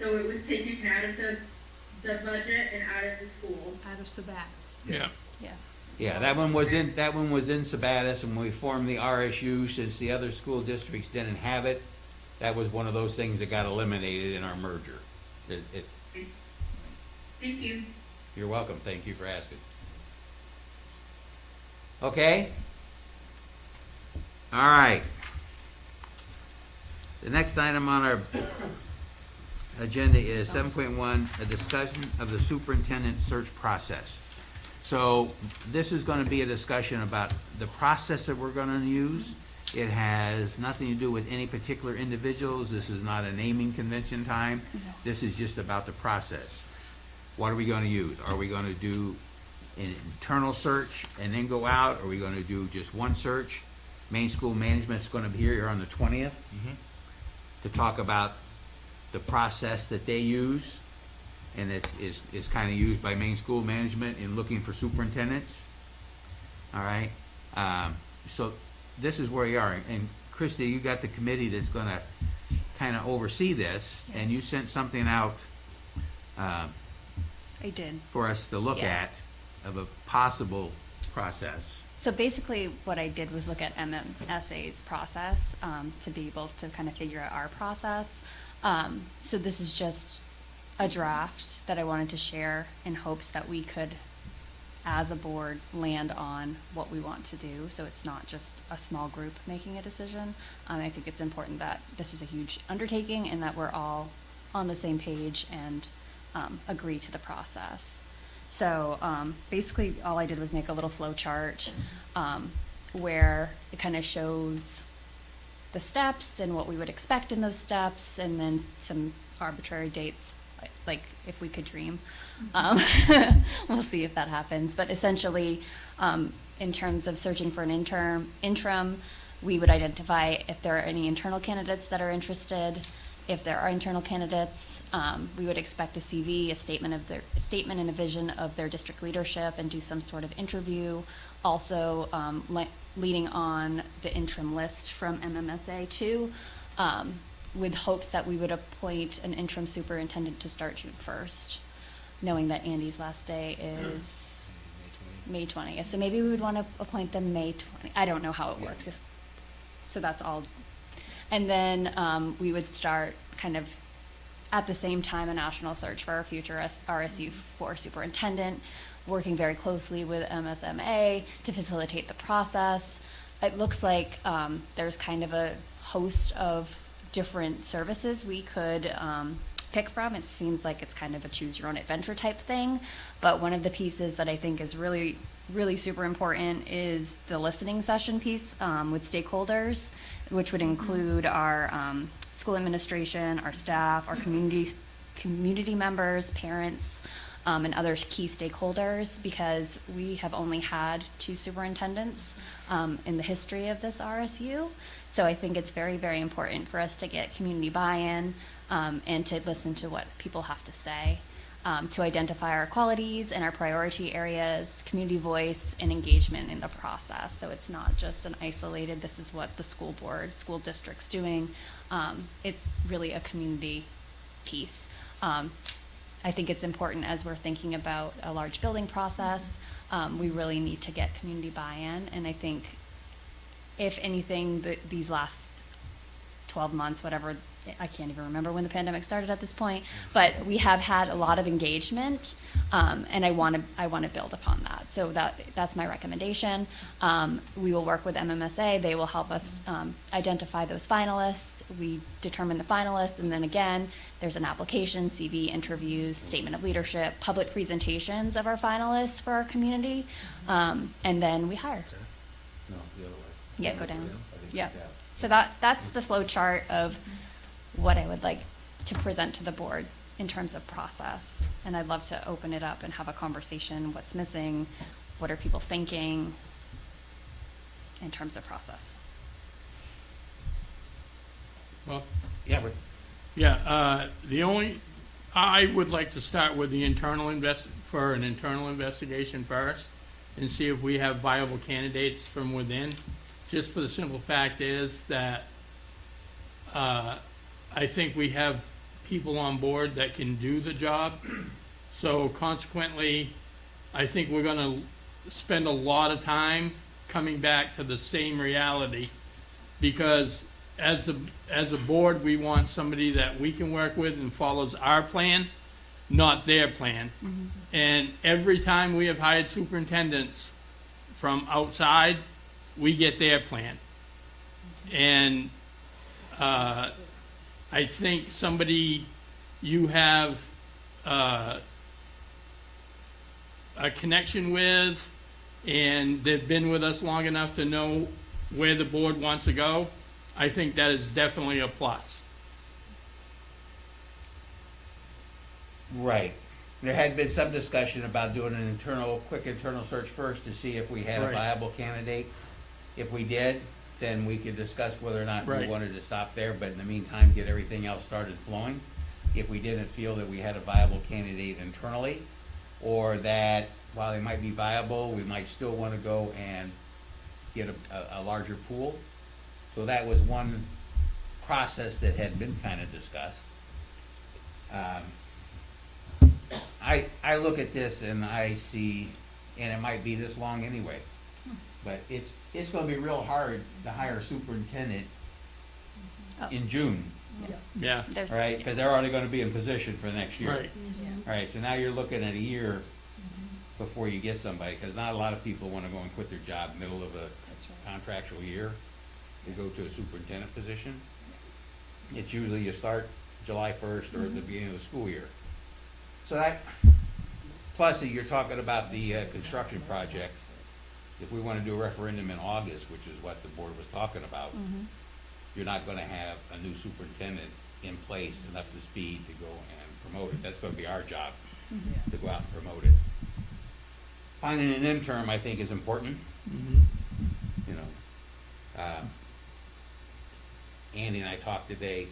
So it was taken out of the budget and out of the school. Out of Sabatis. Yeah. Yeah. Yeah, that one was in Sabatis, and when we formed the RSU, since the other school districts didn't have it, that was one of those things that got eliminated in our merger. Thank you. You're welcome, thank you for asking. Okay? All right. The next item on our agenda is 7.1, a discussion of the superintendent search process. So this is going to be a discussion about the process that we're going to use. It has nothing to do with any particular individuals. This is not a naming convention time. This is just about the process. What are we going to use? Are we going to do an internal search and then go out? Are we going to do just one search? Main school management's going to be here on the 20th to talk about the process that they use, and it is kind of used by main school management in looking for superintendents. All right, so this is where we are. And Christy, you got the committee that's going to kind of oversee this, and you Yes. sent something out I did. for us to look Yeah. at of a possible process. So basically, what I did was look at MMSA's process to be able to kind of figure out our process. So this is just a draft that I wanted to share in hopes that we could, as a board, land on what we want to do. So it's not just a small group making a decision. I think it's important that this is a huge undertaking and that we're all on the same page and agree to the process. So basically, all I did was make a little flow chart where it kind of shows the steps and what we would expect in those steps, and then some arbitrary dates, like if we could dream. We'll see if that happens. But essentially, in terms of searching for an interim, we would identify if there are any internal candidates that are interested. If there are internal candidates, we would expect a CV, a statement and a vision of their district leadership, and do some sort of interview. Also, leading on the interim list from MMSA too, with hopes that we would appoint an interim superintendent to start June 1st, knowing that Andy's last day is May 20th. So maybe we would want to appoint them May 20th. I don't know how it works. So that's all. And then we would start kind of at the same time a national search for our future RSU4 superintendent, working very closely with MSMA to facilitate the process. It looks like there's kind of a host of different services we could pick from. It seems like it's kind of a choose your own adventure type thing, but one of the pieces that I think is really, really super important is the listening session piece with stakeholders, which would include our school administration, our staff, our community members, parents, and other key stakeholders, because we have only had 2 superintendents in the history of this RSU. So I think it's very, very important for us to get community buy-in and to listen to what people have to say, to identify our qualities and our priority areas, community voice, and engagement in the process. So it's not just an isolated, this is what the school board, school district's doing. It's really a community piece. I think it's important as we're thinking about a large building process, we really need to get community buy-in. And I think, if anything, these last 12 months, whatever, I can't even remember when the pandemic started at this point, but we have had a lot of engagement, and I want to build upon that. So that's my recommendation. We will work with MMSA. They will help us identify those finalists. We determine the finalists, and then again, there's an application, CV, interviews, statement of leadership, public presentations of our finalists for our community, and then we hire. No, the other way. Yeah, go down. I think Yeah. that- So that's the flow chart of what I would like to present to the board in terms of process. And I'd love to open it up and have a conversation. What's missing? What are people thinking in terms of process? Well, Yeah, but I would like to start with the internal investigation first and see if we have viable candidates from within. Just for the simple fact is that I think we have people on board that can do the job. So consequently, I think we're going to spend a lot of time coming back to the same reality, because as a board, we want somebody that we can work with and follows our plan, not their plan. Mm-hmm. And every time we have hired superintendents from outside, we get their plan. And I think somebody you have a connection with, and they've been with us long enough to know where the board wants to go, I think that is definitely a plus. Right. There had been some discussion about doing an quick internal search first to see if we had a Right. viable candidate. If we did, then we could discuss whether or not we Right. wanted to stop there, but in the meantime, get everything else started flowing. If we didn't feel that we had a viable candidate internally, or that while they might be viable, we might still want to go and get a larger pool. So that was one process that had been kind of discussed. I look at this and I see, and it might be this long anyway, but it's gonna be real hard to hire a superintendent Oh. in June, Yeah, There's- right? Because they're already gonna be in position for the next year. right. All right, so now you're looking at a year before you get somebody, because not a lot of people want to go and quit their job middle of a contractual year to go to a superintendent position. It's usually you start July 1st or at the beginning of the school year. So that, plus you're talking about the construction project. If we want to do a referendum in August, which is what the board was talking about, you're not going to have a new superintendent in place and up to speed to go and promote it. That's going to be our job, to go out and promote it. Finding an interim, I think, is important. You know, Andy and I talked today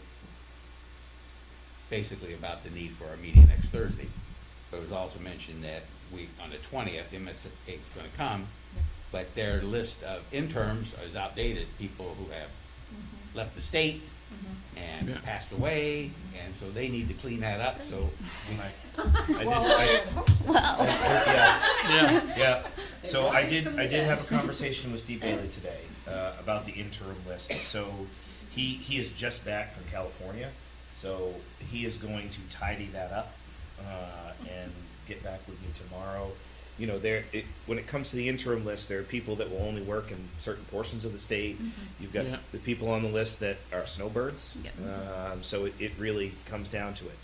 basically about the need for our meeting next Thursday. But it was also mentioned that on the 20th, MSA is going to come, but their list of interims is outdated, people who have left the state and Yeah. passed away, and so they need to clean that up, so we Yeah. Yeah, so I did have a conversation with Steve Bailey today, about the interim list. So he is just back from California, so he is going to tidy that up, and get back with me tomorrow. You know, when it comes to the interim list, there are people that will only work in certain portions of the state. You've got Yeah. the people on the list that are snowbirds. Yep. So it really comes down to it.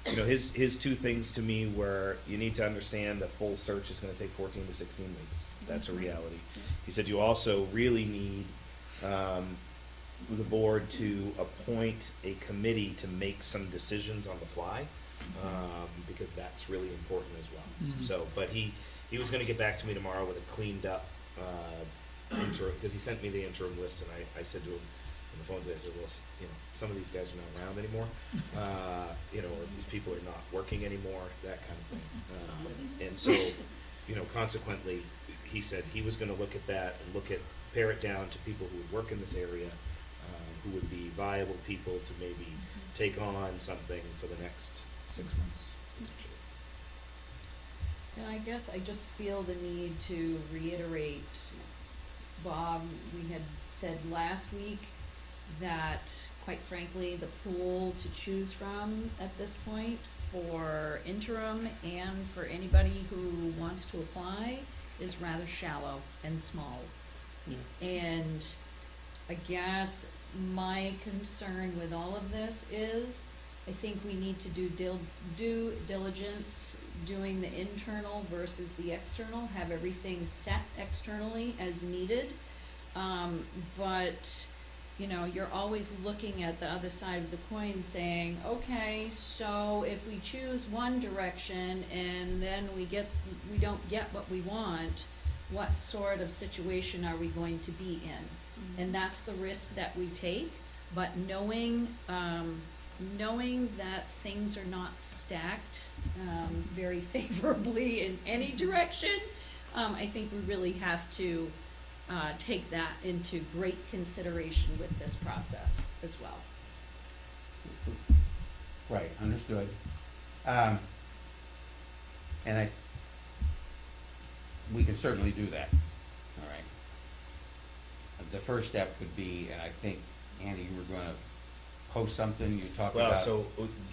You know, his two things to me were, you need to understand a full search is gonna take 14 to 16 weeks. That's a reality. He said you also really need, the board to appoint a committee to make some decisions on the fly, because that's really important as well. Mhm. So, but he was gonna get back to me tomorrow with a cleaned up, interim, because he sent me the interim list, and I said to him on the phone today, I said, well, you know, some of these guys are not around anymore, you know, or these people are not working anymore, that kind of thing. And so, you know, consequently, he said he was gonna look at that and pare it down to people who would work in this area, who would be viable people to maybe take on something for the next 6 months, potentially. And I guess I just feel the need to reiterate, Bob, we had said last week that, quite frankly, the pool to choose from at this point for interim and for anybody who wants to apply is rather shallow and small. And I guess my concern with all of this is, I think we need to do due diligence doing the internal versus the external, have everything set externally as needed. But, you know, you're always looking at the other side of the coin saying, okay, so if we choose one direction and then we don't get what we want, what sort of situation are we going to be in? And that's the risk that we take, but knowing that things are not stacked very favorably in any direction, I think we really have to take that into great consideration with this process as well. Right, understood. And we can certainly do that, all right? The first step could be, and I think, Andy, you were gonna post something, you talked about. Well, so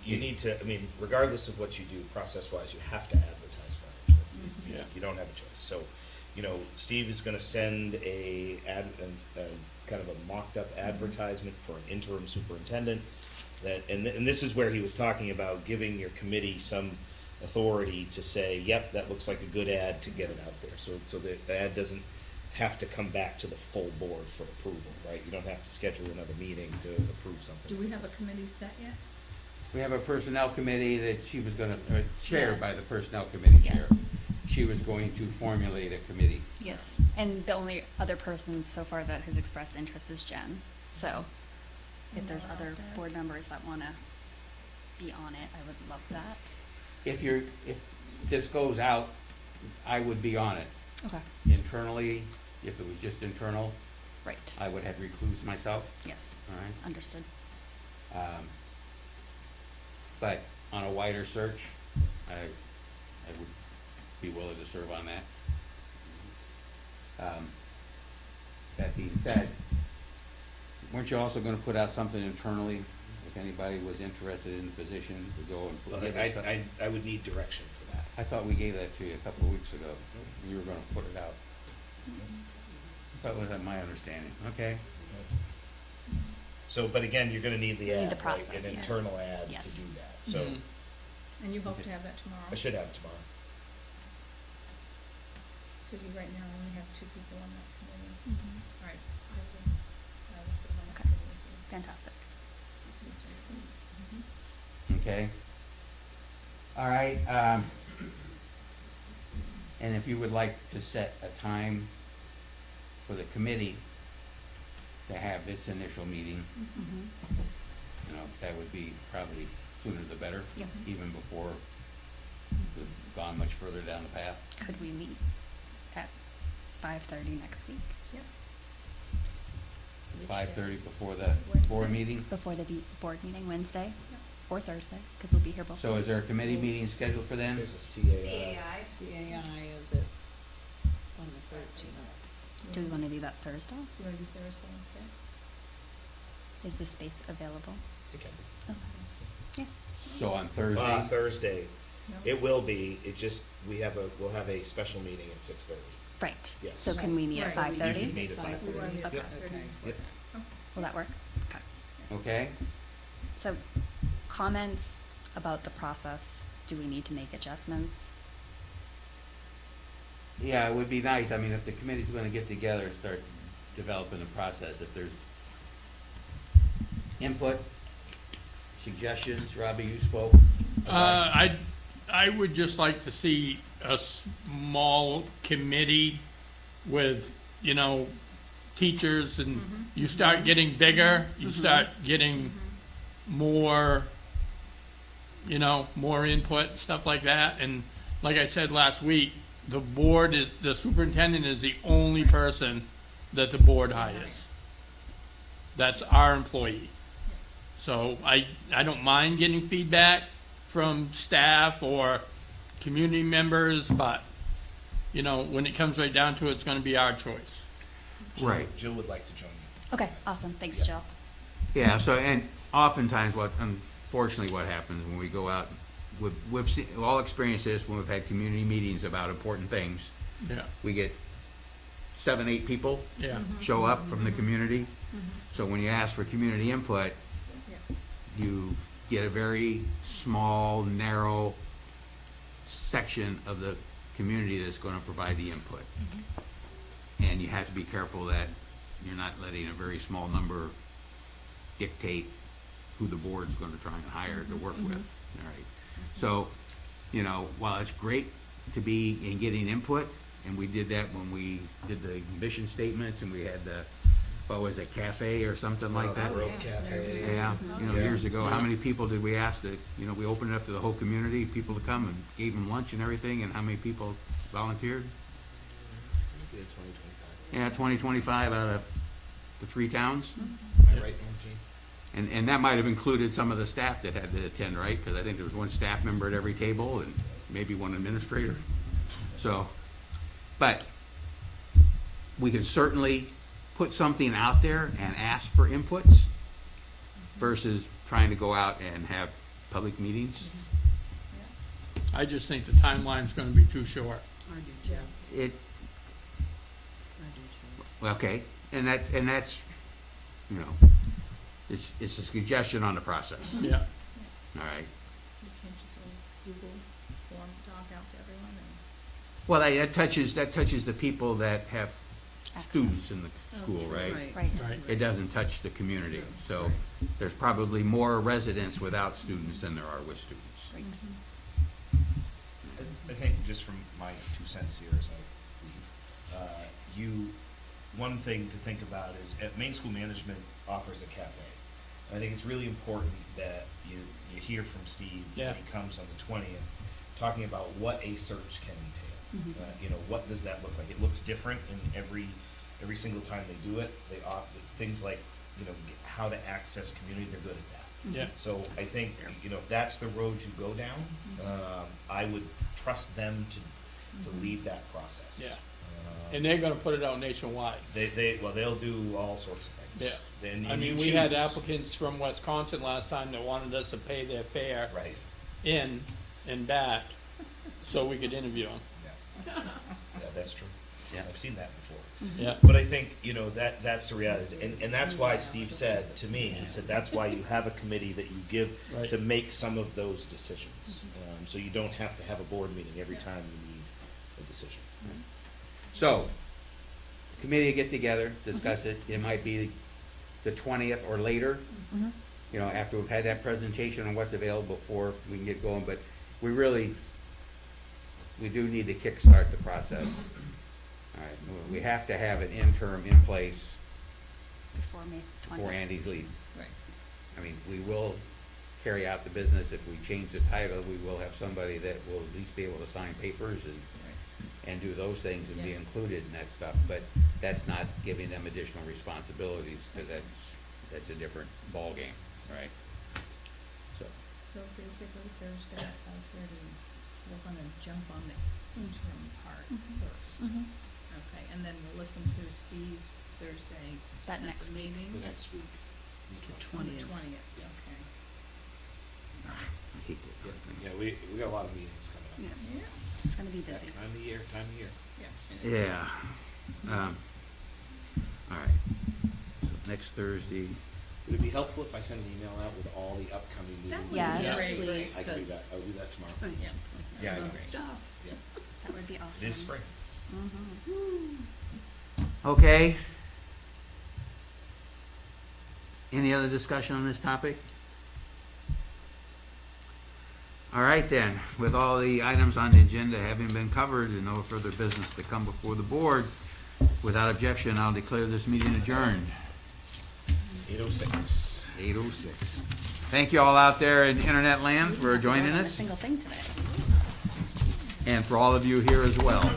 you need to, I mean, regardless of what you do, process-wise, you have to advertise financially. Yeah. You don't have a choice. So, you know, Steve is gonna send a kind of a mocked-up advertisement for an interim superintendent that, and this is where he was talking about giving your committee some authority to say, yep, that looks like a good ad, to get it out there. So the ad doesn't have to come back to the full board for approval, right? You don't have to schedule another meeting to approve something. Do we have a committee set yet? We have a personnel committee that she was gonna, chaired by the personnel committee Yeah. chair. She was going to formulate a committee. Yes, and the only other person so far that has expressed interest is Jen. So if there's Anyone other else there? board members that wanna be on it, I would love that. If this goes out, I would be on it. Okay. Internally, if it was just internal, Right, I would have reclused myself, yes, all right? understood. But on a wider search, I would be willing to serve on that. That being said, weren't you also gonna put out something internally, if anybody was interested in the position, to go and Well, give us something? I would need direction for that. I thought we gave that to you a couple of weeks ago. You were gonna put it out. That was my understanding, okay? So, but again, you're gonna need the We need ad, the right? process, An yeah. internal ad Yes. to do that. So Mhm. And you hope to have that tomorrow? I should have it tomorrow. So you right now only have 2 people on that committee? Mhm. All right. I will sit on that Okay. committee with you. Fantastic. Okay? All right, and if you would like to set a time for the committee to have its initial meeting, Mhm. you know, that would be probably sooner the better. Yep. Even before we've gone much further down the path. Could we meet at 5:30 next week? Yep. 5:30 before the board meeting? Before the board meeting, Wednesday or Thursday, because we'll be here both So is days. there a committee meeting scheduled for then? There's a CAI. CAI, CAI is it on the 13th? Do we want to do that Thursday? You wanna do Thursday instead? Is the space available? It can be. Okay. Yeah. So on Thursday? Thursday, No? it will be, we'll have a special meeting at 6:30. Right. Yes. So can we meet at Right. 5:30? You can meet at 5:30. Okay. Yep. Will that work? Okay. Okay. So, comments about the process, do we need to make adjustments? Yeah, it would be nice, I mean, if the committee's gonna get together and start developing the process, if there's input, suggestions, Robbie, you spoke. about- I would just like to see a small committee with, you know, teachers, and you start getting bigger, you start getting more, you know, more input, stuff like that. And like I said last week, the superintendent is the only person that the board hires. That's our employee. So I don't mind getting feedback from staff or community members, but, you know, when it comes right down to it, it's gonna be our choice. Right. Jill would like to join you. Okay, awesome, thanks, Yeah. Jill. Yeah, so, and oftentimes unfortunately what happens when we go out, we've seen, all experienced this when we've had community meetings about important things. Yeah, We get 7, 8 people yeah. show up from the community. So when you ask for community input, you get a very small, narrow section of the community that's gonna provide the input. And you have to be careful that you're not letting a very small number dictate who the board's gonna try and hire to work with, all right? So, you know, while it's great to be in getting input, and we did that when we did the mission statements, and we had the, what was it, cafe or something like that? Grove Cafe. Yeah, you know, Yeah. years ago, how many people did we ask to, you know, we opened it up to the whole community, people to come and gave them lunch and everything, and how many people volunteered? We did 2025. Yeah, 20, 25 out of the 3 towns. Am I right, Gene? And that might have included some of the staff that had to attend, right? Because I think there was 1 staff member at every table and maybe 1 administrator. So, but we can certainly put something out there and ask for inputs versus trying to go out and have public meetings. I just think the timeline's gonna be too short. I do too. It, I do too. okay, and that's, you know, it's a suggestion on the process, Yeah. all right? You can't just Google form talk out to everyone and. Well, that touches the people that have Access. students in the school, right? Right. Right. It doesn't touch the community, so there's probably more residents without students than there are with students. Right. I think just from my 2 cents here as I leave, one thing to think about is Maine School Management offers a cafe. And I think it's really important that you hear from Steve Yeah. when he comes on the 20th, talking about what a search can entail. You know, what does that look like? It looks different in every single time they do it. They opt things like, you know, how to access community. They're good at that. Yeah. So I think, you know, if that's the road you go down, I would trust them to lead that process. Yeah. And they're gonna put it out nationwide. They'll do all sorts of things. Yeah. Then I you mean, we had choose. applicants from Wisconsin last time that wanted us to pay their fare Right, in and back so we could interview them. yeah, that's true. Yeah. I've seen that before. Yeah. But I think, you know, that's the reality, and that's why Steve said to me, he said, that's why you have a committee that you give Right. to make some of those decisions. So you don't have to have a board meeting every time you need a decision. So, committee get together, discuss it, it might be the 20th or later, you know, after we've had that presentation on what's available before we can get going, but we do need to kickstart the process. All right, we have to have an interim in place Before May 20th. before Andy's leave. Right. I mean, we will carry out the business, if we change the title, we will have somebody that will at least be able to sign papers and do those things and be Yeah. included in that stuff, but that's not giving them additional responsibilities, because that's a different ballgame, right? So, So basically Thursday at 5:30, we're gonna jump on the interim part first. Okay, and then we'll listen to Steve Thursday That at next the week. meeting. The next week. On the 20th, Yeah. okay. I hate to- Yeah, we got a lot of meetings coming up. Yeah, It's gonna be Yeah, busy. time of year, time of year. yeah. Yeah. All right. So next Thursday, Would it be helpful if I sent an email out with all the upcoming meetings? That would be Yes. great, Please. I can do because- that, I'll do that tomorrow. Yeah. Yeah, I Some agree. stuff. Yeah. That would be awesome. It is spring. okay. Any other discussion on this topic? All right then, with all the items on the agenda having been covered and no further business to come before the board, without objection, I'll declare this meeting adjourned. 8:06. 8:06. Thank you all out there in internet land for joining On a us, single thing today. and for all of you here as well.